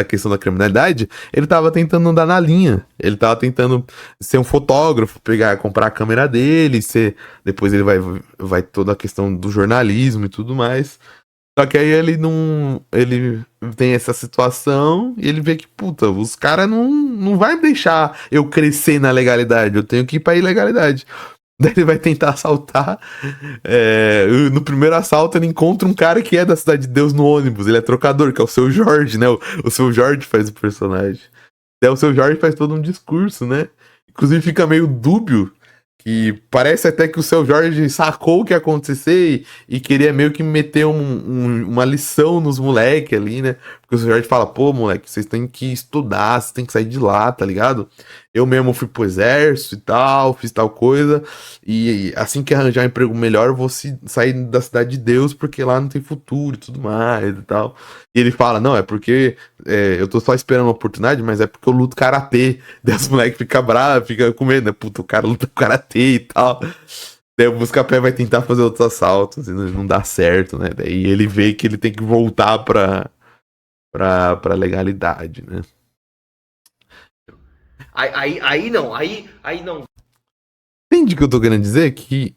questão da criminalidade. Ele tava tentando andar na linha. Ele tava tentando ser um fotógrafo, comprar a câmera dele, depois ele vai toda a questão do jornalismo e tudo mais. Só que aí ele tem essa situação e ele vê que, puta, os caras não vai deixar eu crescer na legalidade, eu tenho que ir pra ilegalidade. Daí ele vai tentar assaltar. No primeiro assalto ele encontra um cara que é da Cidade de Deus no ônibus, ele é trocador, que é o Seu Jorge, né? O Seu Jorge faz o personagem. Daí o Seu Jorge faz todo um discurso, né? Inclusive fica meio dúbio, que parece até que o Seu Jorge sacou o que ia acontecer e queria meio que meter uma lição nos moleques ali, né? Porque o Seu Jorge fala, pô, moleque, vocês têm que estudar, vocês têm que sair de lá, tá ligado? Eu mesmo fui pro exército e tal, fiz tal coisa, e assim que arranjar um emprego melhor, eu vou sair da Cidade de Deus, porque lá não tem futuro e tudo mais e tal. E ele fala, não, é porque eu tô só esperando uma oportunidade, mas é porque eu luto karatê. Daí os moleques ficam bravos, ficam com medo, né? Puta, o cara luta karatê e tal. Daí o Buscapé vai tentar fazer outros assaltos e não dá certo, né? Daí ele vê que ele tem que voltar pra legalidade, né? Aí não, aí não. Entende o que eu tô querendo dizer? Que,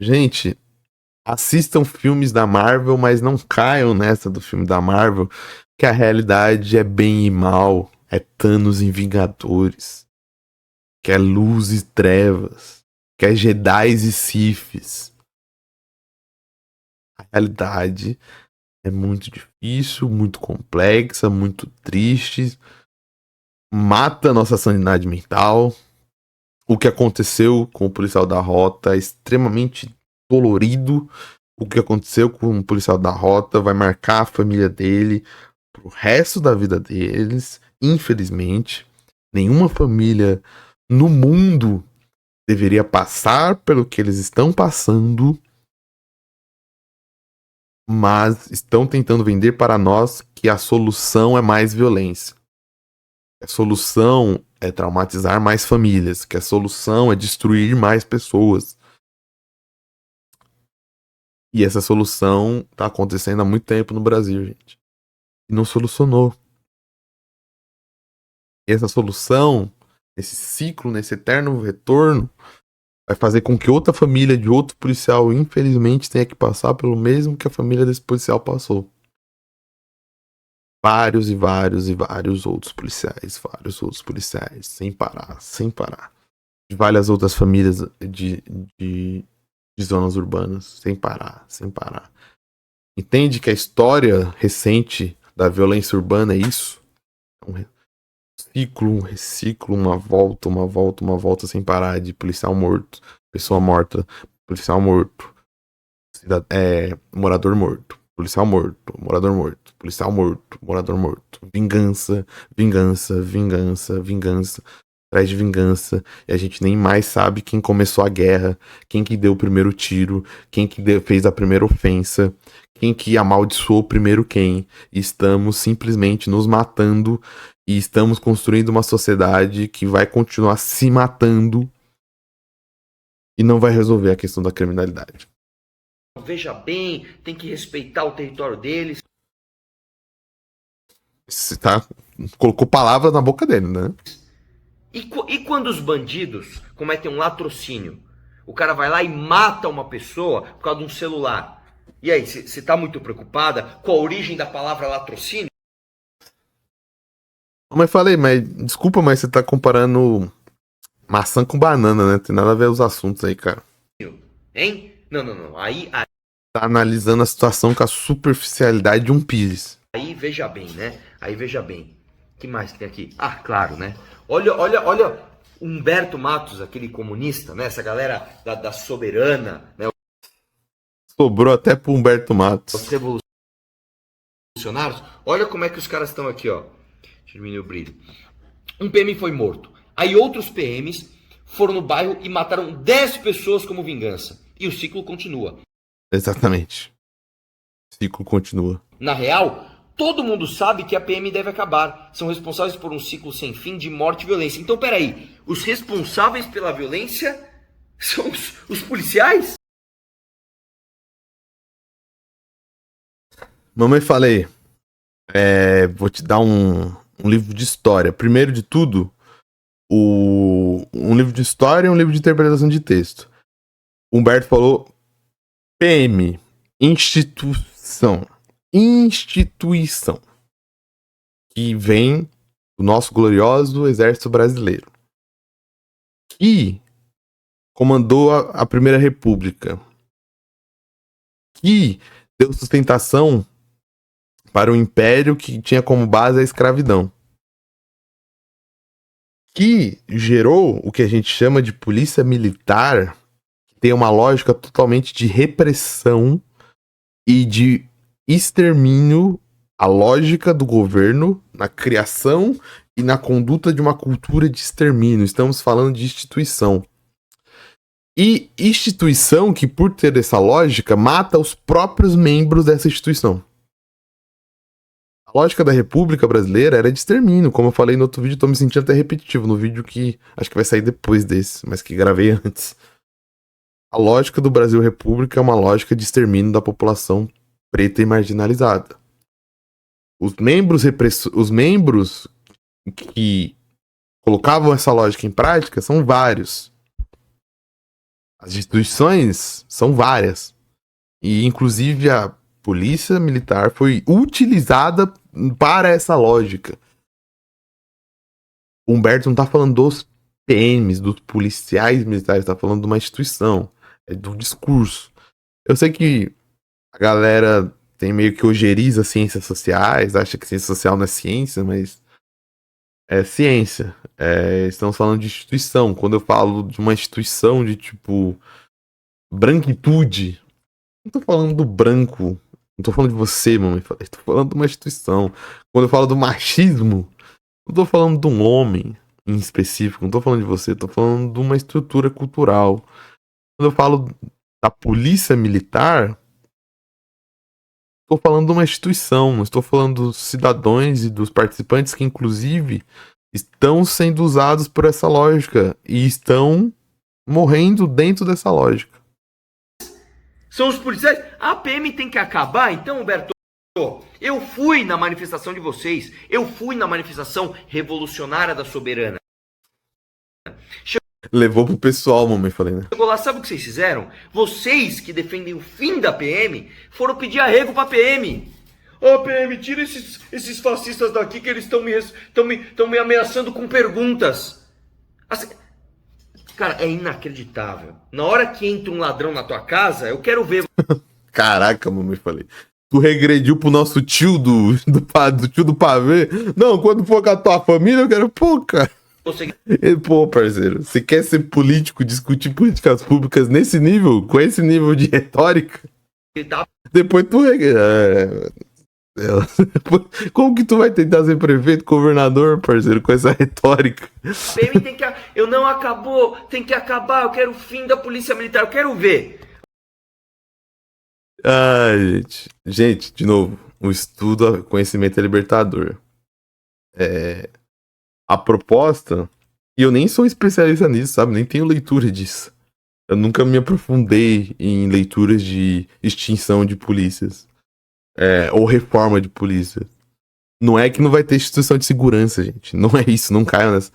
gente, assistam filmes da Marvel, mas não caiam nessa do filme da Marvel, que a realidade é bem e mal, é Thanos em Vingadores, que é luz e trevas, que é Jedis e Siths. A realidade é muito difícil, muito complexa, muito triste, mata a nossa sanidade mental. O que aconteceu com o policial da Rota é extremamente dolorido. O que aconteceu com o policial da Rota vai marcar a família dele pro resto da vida deles. Infelizmente, nenhuma família no mundo deveria passar pelo que eles estão passando, mas estão tentando vender para nós que a solução é mais violência. A solução é traumatizar mais famílias, que a solução é destruir mais pessoas. E essa solução tá acontecendo há muito tempo no Brasil, gente. E não solucionou. E essa solução, esse ciclo, nesse eterno retorno, vai fazer com que outra família de outro policial, infelizmente, tenha que passar pelo mesmo que a família desse policial passou. Vários e vários e vários outros policiais, sem parar, sem parar. De várias outras famílias de zonas urbanas, sem parar, sem parar. Entende que a história recente da violência urbana é isso? Um ciclo, um reciclo, uma volta sem parar de policial morto, pessoa morta, policial morto, morador morto, policial morto, morador morto, policial morto, morador morto. Vingança, vingança, vingança, vingança, atrás de vingança. E a gente nem mais sabe quem começou a guerra, quem que deu o primeiro tiro, quem que fez a primeira ofensa, quem que amaldiçoou primeiro quem. E estamos simplesmente nos matando e estamos construindo uma sociedade que vai continuar se matando e não vai resolver a questão da criminalidade. Veja bem, tem que respeitar o território deles. Você colocou palavras na boca dele, né? E quando os bandidos cometem um latrocínio? O cara vai lá e mata uma pessoa por causa de um celular. E aí, você tá muito preocupada com a origem da palavra latrocínio? Mas desculpa, mas você tá comparando maçã com banana, né? Tem nada a ver os assuntos aí, cara. Hein? Não. Aí Tá analisando a situação com a superficialidade de um pires. Aí veja bem, né? Aí veja bem. O que mais que tem aqui? Ah, claro, né? Olha Humberto Matos, aquele comunista, né? Essa galera da Soberana, né? Sobrou até pro Humberto Matos. Os revolucionários. Olha como é que os caras estão aqui, ó. Deixa eu diminuir o brilho. Um PM foi morto. Aí outros PMs foram no bairro e mataram 10 pessoas como vingança. E o ciclo continua. Exatamente. O ciclo continua. Na real, todo mundo sabe que a PM deve acabar. São responsáveis por um ciclo sem fim de morte e violência. Então, peraí. Os responsáveis pela violência são os policiais? Mamãe, falei. Vou te dar um livro de história. Primeiro de tudo, um livro de história e um livro de interpretação de texto. Humberto falou PM, instituição, que vem do nosso glorioso Exército Brasileiro, que comandou a Primeira República, que deu sustentação para um império que tinha como base a escravidão, que gerou o que a gente chama de polícia militar, que tem uma lógica totalmente de repressão e de extermínio, a lógica do governo na criação e na conduta de uma cultura de extermínio. Estamos falando de instituição. E instituição que, por ter essa lógica, mata os próprios membros dessa instituição. A lógica da República Brasileira era de extermínio. Como eu falei no outro vídeo, tô me sentindo até repetitivo no vídeo que acho que vai sair depois desse, mas que gravei antes. A lógica do Brasil República é uma lógica de extermínio da população preta e marginalizada. Os membros que colocavam essa lógica em prática são vários. As instituições são várias. E, inclusive, a polícia militar foi utilizada para essa lógica. O Humberto não tá falando dos PMs, dos policiais militares, tá falando de uma instituição. É do discurso. Eu sei que a galera tem meio que ojeriza ciências sociais, acha que ciência social não é ciência, mas é ciência. Estamos falando de instituição. Quando eu falo de uma instituição de tipo branquitude, não tô falando do branco, não tô falando de você, mamãe, tô falando de uma instituição. Quando eu falo do machismo, não tô falando de um homem em específico, não tô falando de você, tô falando de uma estrutura cultural. Quando eu falo da polícia militar, estou falando de uma instituição, não estou falando dos cidadãos e dos participantes que, inclusive, estão sendo usados por essa lógica e estão morrendo dentro dessa lógica. São os policiais. A PM tem que acabar, então, Humberto. Eu fui na manifestação de vocês. Eu fui na manifestação revolucionária da Soberana. Levou pro pessoal, mamãe, falei, né? Chegou lá, sabe o que vocês fizeram? Vocês que defendem o fim da PM foram pedir arrego pra PM. Ô, PM, tira esses fascistas daqui que eles estão me ameaçando com perguntas. Assim, cara, é inacreditável. Na hora que entra um ladrão na tua casa, eu quero ver. Caraca, mamãe, falei. Tu regrediu pro nosso tio do tio do pavê? Não, quando for com a tua família, eu quero... Pô, cara. Pô, parceiro, você quer ser político, discutir políticas públicas nesse nível, com esse nível de retórica? Depois tu... Como que tu vai tentar ser prefeito, governador, parceiro, com essa retórica? Eu não acabou, tem que acabar, eu quero o fim da polícia militar, eu quero ver. Ai, gente, de novo, o estudo, conhecimento é libertador. A proposta, e eu nem sou especialista nisso, sabe? Nem tenho leitura disso. Eu nunca me aprofundei em leituras de extinção de polícias. Ou reforma de polícia. Não é que não vai ter instituição de segurança, gente. Não é isso, não caia nessa.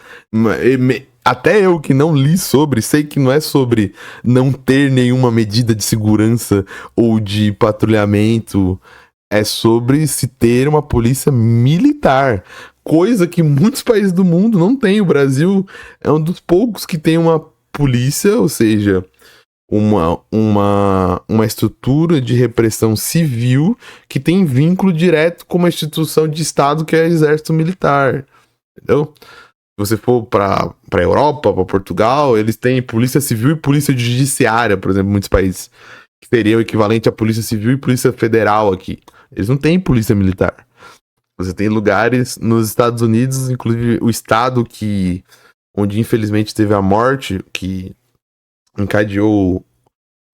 Até eu que não li sobre, sei que não é sobre não ter nenhuma medida de segurança ou de patrulhamento. É sobre se ter uma polícia militar. Coisa que muitos países do mundo não tem. O Brasil é um dos poucos que tem uma polícia, ou seja, uma estrutura de repressão civil que tem vínculo direto com uma instituição de Estado que é o Exército Militar. Entendeu? Se você for para a Europa, para Portugal, eles têm polícia civil e polícia judiciária, por exemplo, em muitos países. Que seria o equivalente à polícia civil e polícia federal aqui. Eles não têm polícia militar. Você tem lugares nos Estados Unidos, inclusive o estado onde infelizmente teve a morte, que encadeou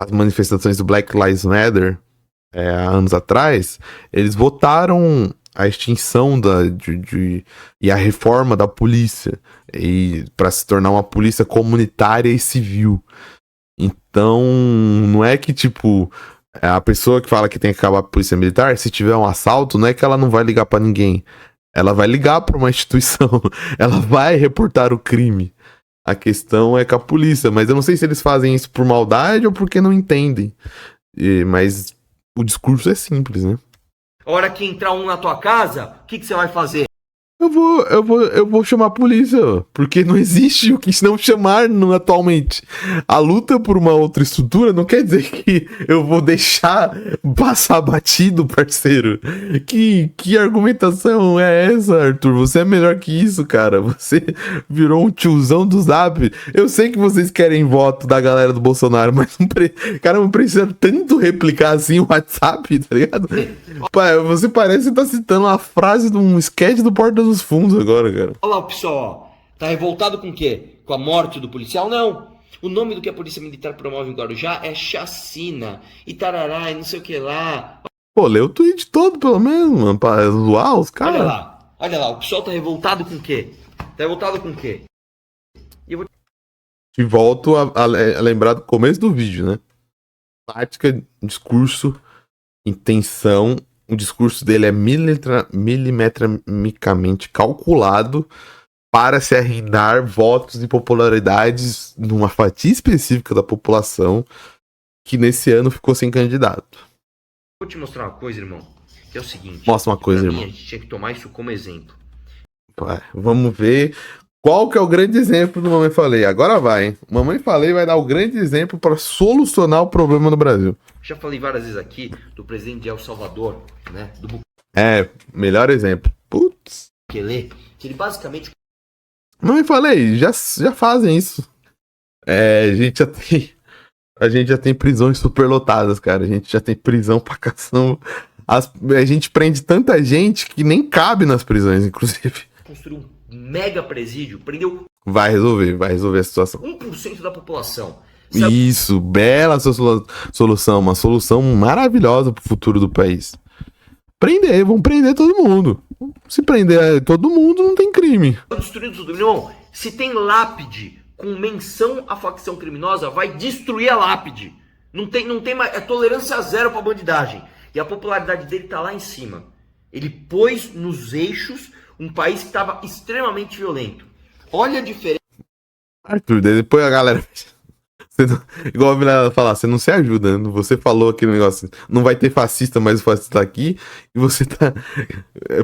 as manifestações do Black Lives Matter há anos atrás, eles votaram a extinção e a reforma da polícia para se tornar uma polícia comunitária e civil. Então, não é que, tipo, a pessoa que fala que tem que acabar a polícia militar, se tiver um assalto, não é que ela não vai ligar pra ninguém. Ela vai ligar pra uma instituição. Ela vai reportar o crime. A questão é com a polícia. Mas eu não sei se eles fazem isso por maldade ou porque não entendem. Mas o discurso é simples, né? A hora que entrar um na tua casa, o que você vai fazer? Eu vou chamar a polícia, porque não existe o que não chamar atualmente. A luta por uma outra estrutura não quer dizer que eu vou deixar passar batido, parceiro. Que argumentação é essa, Arthur? Você é melhor que isso, cara. Você virou um tiozão do Zap. Eu sei que vocês querem voto da galera do Bolsonaro, mas cara, não precisa tanto replicar assim o WhatsApp, tá ligado? Você parece que tá citando uma frase de um sketch do Porta dos Fundos agora, cara. Olha lá o pessoal, ó. Tá revoltado com o quê? Com a morte do policial? Não. O nome do que a polícia militar promove em Guarujá é chacina. E tarará, e não sei o que lá. Pô, lê o tweet todo, pelo menos, mano, pra zoar os caras. Olha lá, o pessoal tá revoltado com o quê? Tá revoltado com o quê? E volto a lembrar do começo do vídeo, né? Tática, discurso, intenção. O discurso dele é milimetricamente calculado para se arrendar votos e popularidades numa fatia específica da população que nesse ano ficou sem candidato. Vou te mostrar uma coisa, irmão, que é o seguinte. Mostra uma coisa, pra mim, irmão. a gente tinha que tomar isso como exemplo. Vai, vamos ver qual que é o grande exemplo do Mamãe Falei. Agora vai, hein? Mamãe Falei vai dar o grande exemplo para solucionar o problema no Brasil. Já falei várias vezes aqui do presidente de El Salvador, né? Do Melhor exemplo. Putz. Bukele, que ele basicamente... Mamãe Falei, já fazem isso. A gente já tem prisões superlotadas, cara. A gente já tem prisão pra cação. A gente prende tanta gente que nem cabe nas prisões, inclusive. construiu um mega presídio, prendeu Vai resolver a situação. 1% da população. Isso, bela solução, uma solução maravilhosa pro futuro do país. Vamos prender todo mundo. Se prender todo mundo, não tem crime. Destruindo tudo. Irmão, se tem lápide com menção à facção criminosa, vai destruir a lápide. Não tem mais, é tolerância zero pra bandidagem. E a popularidade dele tá lá em cima. Ele pôs nos eixos um país que estava extremamente violento. Olha a diferença. Arthur, depois a galera... igual a Vila falar, você não se ajuda, né? Você falou aquele negócio, não vai ter fascista, mas o fascista tá aqui, e você tá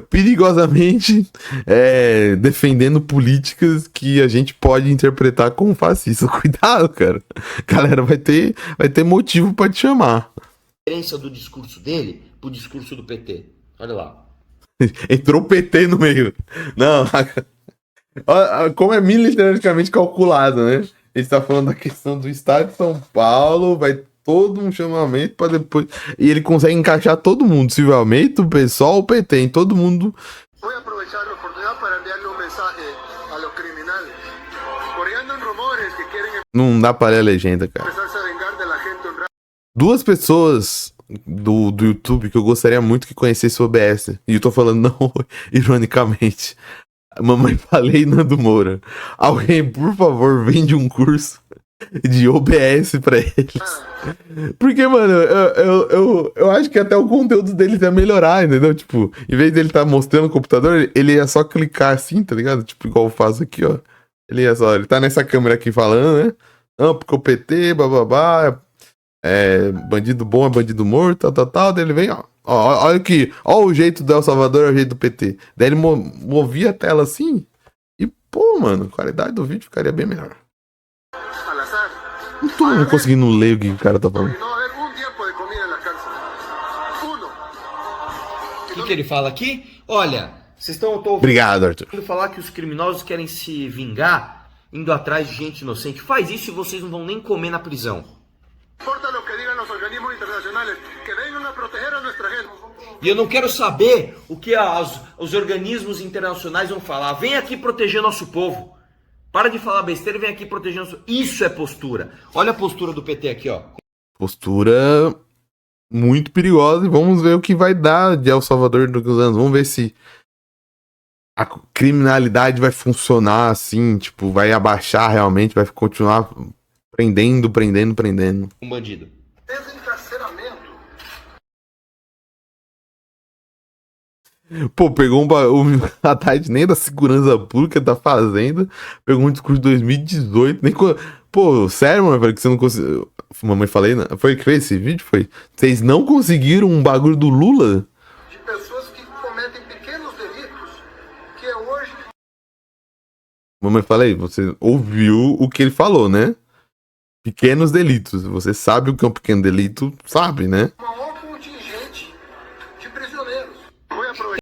perigosamente defendendo políticas que a gente pode interpretar como fascista. Cuidado, cara. Galera, vai ter motivo pra te chamar. A diferença do discurso dele pro discurso do PT. Olha lá. Entrou o PT no meio. Não, como é militaricamente calculado, né? Ele está falando da questão do estado de São Paulo, vai todo um chamamento para depois... E ele consegue encaixar todo mundo, civilmente, o pessoal, o PT, em todo mundo. Voy a aprovechar la oportunidad para enviarle un mensaje a los criminales. Porque andan rumores que quieren Não dá para ler a legenda, cara. empezarse a vengar de la gente honrada. Duas pessoas do YouTube que eu gostaria muito que conhecesse o OBS. E eu tô falando não ironicamente. Mamãe Falei, Nando Moura. Alguém, por favor, vende um curso de OBS pra eles. Porque, mano, eu acho que até o conteúdo deles ia melhorar, entendeu? Tipo, em vez dele tá mostrando o computador, ele ia só clicar assim, tá ligado? Tipo, igual eu faço aqui, ó. Ele tá nessa câmera aqui falando, né? Não, porque o PT, bababá, bandido bom é bandido morto, tal. Daí ele vem, ó. Olha aqui, ó o jeito do El Salvador é o jeito do PT. Daí ele movia a tela assim e, pô, mano, a qualidade do vídeo ficaria bem melhor. Al azar. Não tô conseguindo ler o que o cara tá falando. Porque no va a haber un tiempo de comida en la cárcel. Uno. O que ele fala aqui? Olha, vocês estão ouvindo Obrigado, Arthur. falar que os criminosos querem se vingar indo atrás de gente inocente. Faz isso e vocês não vão nem comer na prisão. Importa lo que digan los organismos internacionales, que vengan a proteger a nuestra gente. E eu não quero saber o que os organismos internacionais vão falar. Vem aqui proteger nosso povo. Para de falar besteira e vem aqui proteger nosso... Isso é postura. Olha a postura do PT aqui, ó. Postura muito perigosa e vamos ver o que vai dar de El Salvador nos anos. Vamos ver se a criminalidade vai funcionar assim, tipo, vai abaixar realmente, vai continuar prendendo. Um bandido. Desencarceramento. Pô, pegou a tarde nem da segurança pública da Fazenda, pegou um discurso de 2018, nem... Pô, sério, mano, velho, que você não conseguiu... Mamãe Falei, né? Foi que fez esse vídeo? Foi? Vocês não conseguiram um bagulho do Lula? De pessoas que cometem pequenos delitos, que é hoje Mamãe Falei, você ouviu o que ele falou, né? Pequenos delitos. Você sabe o que é um pequeno delito, sabe, né? o maior contingente de prisioneiros. Voy a aprovechar.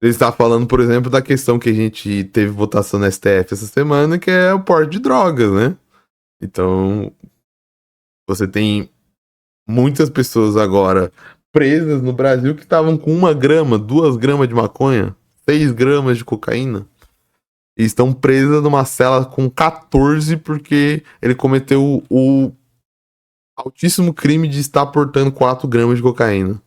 Ele está falando, por exemplo, da questão que a gente teve votação na STF essa semana, que é o porte de drogas, né? Então, você tem muitas pessoas agora presas no Brasil que estavam com 1 grama, 2 gramas de maconha, 6 gramas de cocaína. E estão presas numa cela com 14 porque ele cometeu o altíssimo crime de estar portando 4 gramas de cocaína.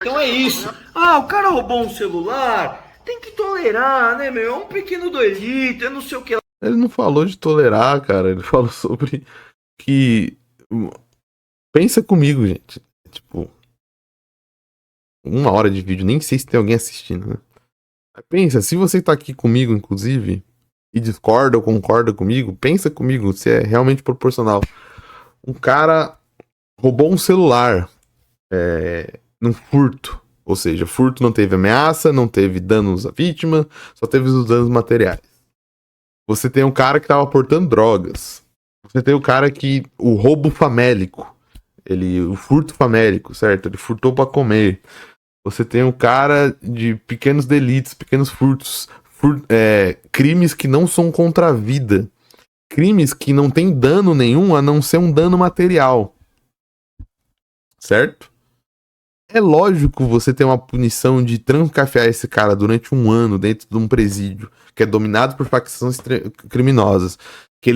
Então é isso. Ah, o cara roubou um celular. Tem que tolerar, né, meu? É um pequeno delito, eu não sei o que. Ele não falou de tolerar, cara. Ele falou sobre que... Pensa comigo, gente. Tipo... 1 hora de vídeo. Nem sei se tem alguém assistindo, né? Pensa, se você tá aqui comigo, inclusive... e discorda ou concorda comigo, pensa comigo se é realmente proporcional. Um cara roubou um celular num furto. Ou seja, furto não teve ameaça, não teve danos à vítima, só teve os danos materiais. Você tem um cara que estava portando drogas. Você tem o cara que... O roubo famélico. O furto famélico, certo? Ele furtou para comer. Você tem um cara de pequenos delitos, pequenos furtos. Crimes que não são contra a vida. Crimes que não tem dano nenhum, a não ser um dano material. Certo? É lógico você ter uma punição de trancafiar esse cara durante um ano dentro de um presídio que é dominado por facções criminosas. Que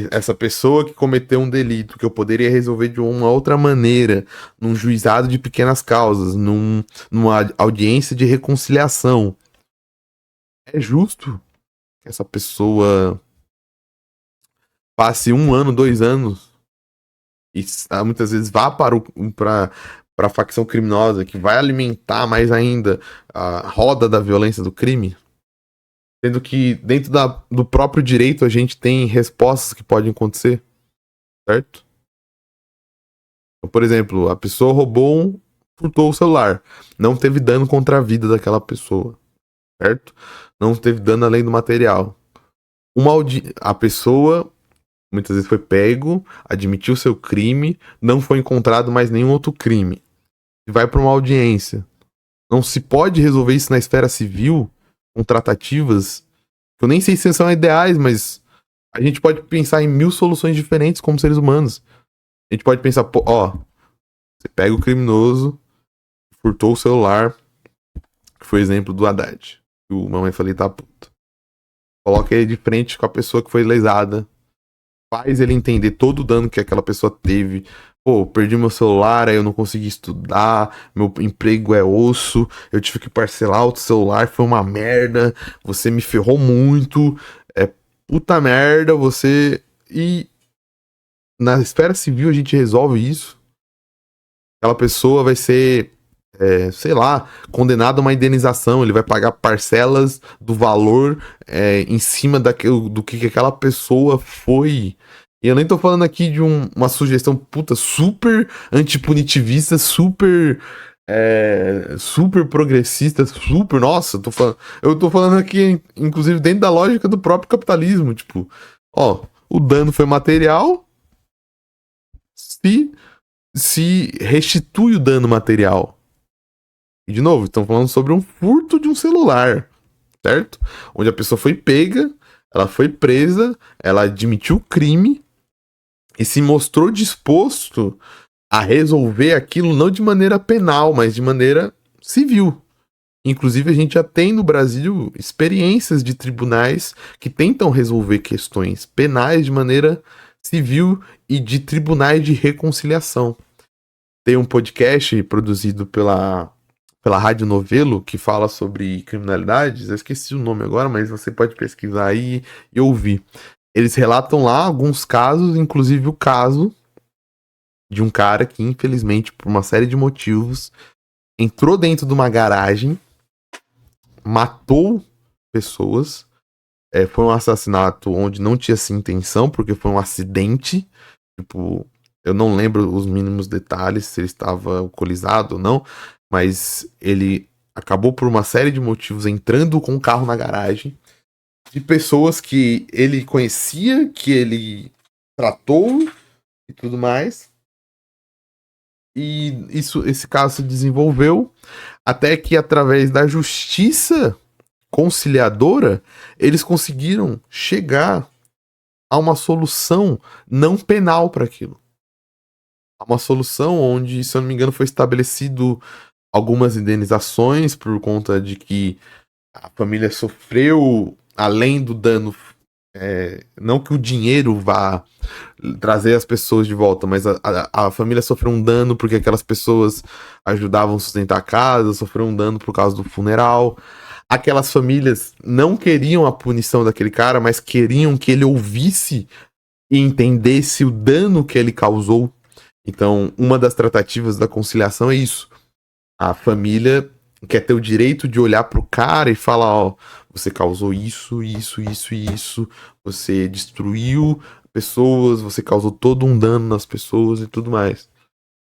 essa pessoa que cometeu um delito que eu poderia resolver de uma outra maneira, num juizado de pequenas causas, numa audiência de reconciliação. É justo que essa pessoa passe 1 ano, 2 anos e muitas vezes vá para a facção criminosa, que vai alimentar mais ainda a roda da violência do crime, sendo que dentro do próprio direito a gente tem respostas que podem acontecer, certo? Então, por exemplo, a pessoa furtou o celular, não teve dano contra a vida daquela pessoa, certo? Não teve dano além do material. A pessoa muitas vezes foi pego, admitiu seu crime, não foi encontrado mais nenhum outro crime. Vai para uma audiência. Não se pode resolver isso na esfera civil, com tratativas, que eu nem sei se são ideais, mas a gente pode pensar em 1000 soluções diferentes como seres humanos. A gente pode pensar, você pega o criminoso, furtou o celular, que foi o exemplo do Haddad. O mamãe falei, tá puto. Coloca ele de frente com a pessoa que foi lesada. Faz ele entender todo o dano que aquela pessoa teve. Perdi meu celular, aí eu não consegui estudar, meu emprego é osso, eu tive que parcelar outro celular, foi uma merda, você me ferrou muito, puta merda, você... E na esfera civil a gente resolve isso. Aquela pessoa vai ser, condenada a uma indenização, ele vai pagar parcelas do valor em cima do que aquela pessoa foi... E eu nem tô falando aqui de uma sugestão super antipunitivista, super progressista, nossa, eu tô falando aqui, inclusive, dentro da lógica do próprio capitalismo, tipo, o dano foi material, se restitui o dano material. E, de novo, estamos falando sobre um furto de um celular, certo? Onde a pessoa foi pega, ela foi presa, ela admitiu o crime, e se mostrou disposto a resolver aquilo não de maneira penal, mas de maneira civil. Inclusive, a gente já tem no Brasil experiências de tribunais que tentam resolver questões penais de maneira civil e de tribunais de reconciliação. Tem um podcast produzido pela Rádio Novelo que fala sobre criminalidades. Eu esqueci o nome agora, mas você pode pesquisar aí e ouvir. Eles relatam lá alguns casos, inclusive o caso de um cara que, infelizmente, por uma série de motivos, entrou dentro de uma garagem, matou pessoas. Foi um assassinato onde não tinha essa intenção, porque foi um acidente. Tipo, eu não lembro os mínimos detalhes, se ele estava alcoolizado ou não, mas ele acabou por uma série de motivos entrando com o carro na garagem. De pessoas que ele conhecia, que ele tratou e tudo mais. E esse caso se desenvolveu até que, através da justiça conciliadora, eles conseguiram chegar a uma solução não penal para aquilo. A uma solução onde, se eu não me engano, foi estabelecido algumas indenizações por conta de que a família sofreu, além do dano, não que o dinheiro vá trazer as pessoas de volta, mas a família sofreu um dano porque aquelas pessoas ajudavam a sustentar a casa, sofreu um dano por causa do funeral. Aquelas famílias não queriam a punição daquele cara, mas queriam que ele ouvisse e entendesse o dano que ele causou. Então, uma das tratativas da conciliação é isso. A família quer ter o direito de olhar pro cara e falar, ó, você causou isso, isso, isso e isso, você destruiu pessoas, você causou todo um dano nas pessoas e tudo mais.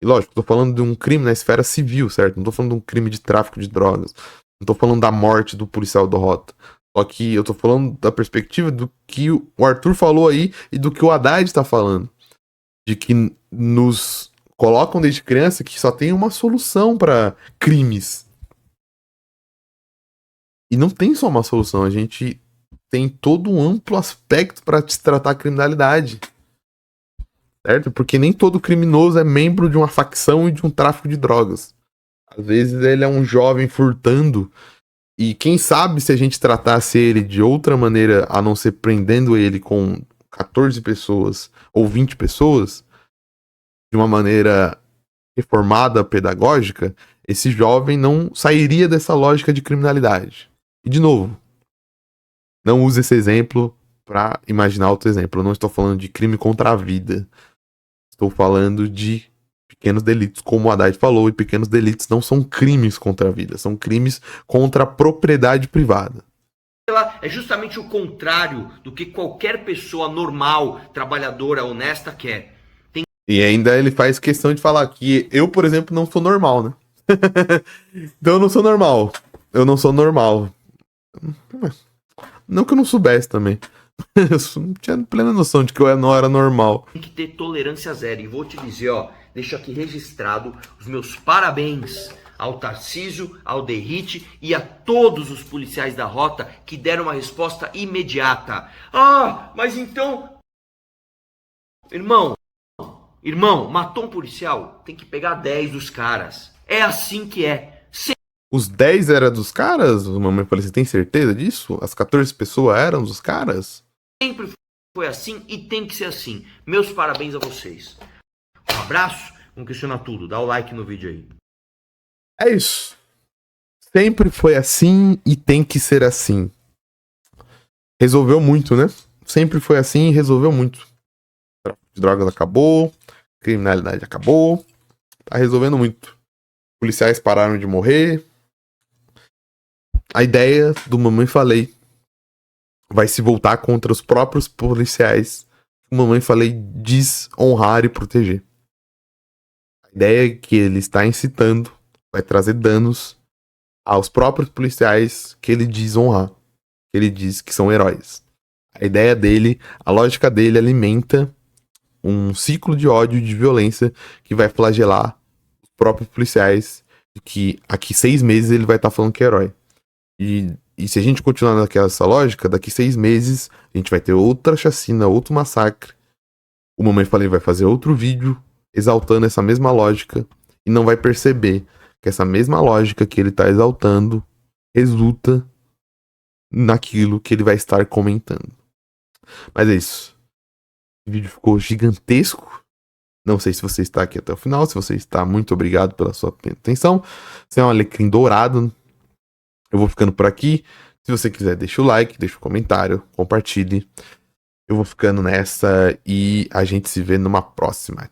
E lógico, tô falando de um crime na esfera civil, certo? Não tô falando de um crime de tráfico de drogas. Não tô falando da morte do policial do Rota. Só que eu tô falando da perspectiva do que o Arthur falou aí e do que o Haddad tá falando. De que nos colocam desde criança que só tem uma solução pra crimes. E não tem só uma solução, a gente tem todo um amplo aspecto para se tratar a criminalidade. Certo? Porque nem todo criminoso é membro de uma facção e de um tráfico de drogas. Às vezes ele é um jovem furtando. E quem sabe se a gente tratasse ele de outra maneira, a não ser prendendo ele com 14 pessoas ou 20 pessoas, de uma maneira reformada, pedagógica, esse jovem não sairia dessa lógica de criminalidade. E de novo, não use esse exemplo para imaginar outro exemplo. Eu não estou falando de crime contra a vida. Estou falando de pequenos delitos, como o Haddad falou, e pequenos delitos não são crimes contra a vida, são crimes contra a propriedade privada. É justamente o contrário do que qualquer pessoa normal, trabalhadora, honesta quer. E ainda ele faz questão de falar que eu, por exemplo, não sou normal, né? Então eu não sou normal. Eu não sou normal. Não que eu não soubesse também. Eu não tinha plena noção de que eu não era normal. Tem que ter tolerância zero. E vou te dizer, ó, deixo aqui registrado os meus parabéns ao Tarcísio, ao Derrite e a todos os policiais da Rota que deram uma resposta imediata. Ah, mas então... Irmão, matou um policial? Tem que pegar 10 dos caras. É assim que é. Os 10 eram dos caras? A mamãe falou, você tem certeza disso? As 14 pessoas eram dos caras? Sempre foi assim e tem que ser assim. Meus parabéns a vocês. Um abraço, vamos questionar tudo. Dá o like no vídeo aí. É isso. Sempre foi assim e tem que ser assim. Resolveu muito, né? Sempre foi assim e resolveu muito. O tráfico de drogas acabou, a criminalidade acabou. Tá resolvendo muito. Policiais pararam de morrer. A ideia do Mamãe Falei vai se voltar contra os próprios policiais que o Mamãe Falei diz honrar e proteger. A ideia que ele está incitando vai trazer danos aos próprios policiais que ele diz honrar, que ele diz que são heróis. A ideia dele, a lógica dele alimenta um ciclo de ódio e de violência que vai flagelar os próprios policiais, que aqui 6 meses ele vai estar falando que é herói. E se a gente continuar naquela lógica, daqui 6 meses a gente vai ter outra chacina, outro massacre. O Mamãe Falei vai fazer outro vídeo exaltando essa mesma lógica e não vai perceber que essa mesma lógica que ele está exaltando resulta naquilo que ele vai estar comentando. Mas é isso. O vídeo ficou gigantesco. Não sei se você está aqui até o final. Se você está, muito obrigado pela sua atenção. Você é um alecrim dourado. Eu vou ficando por aqui. Se você quiser, deixa o like, deixa o comentário, compartilhe. Eu vou ficando nessa e a gente se vê numa próxima.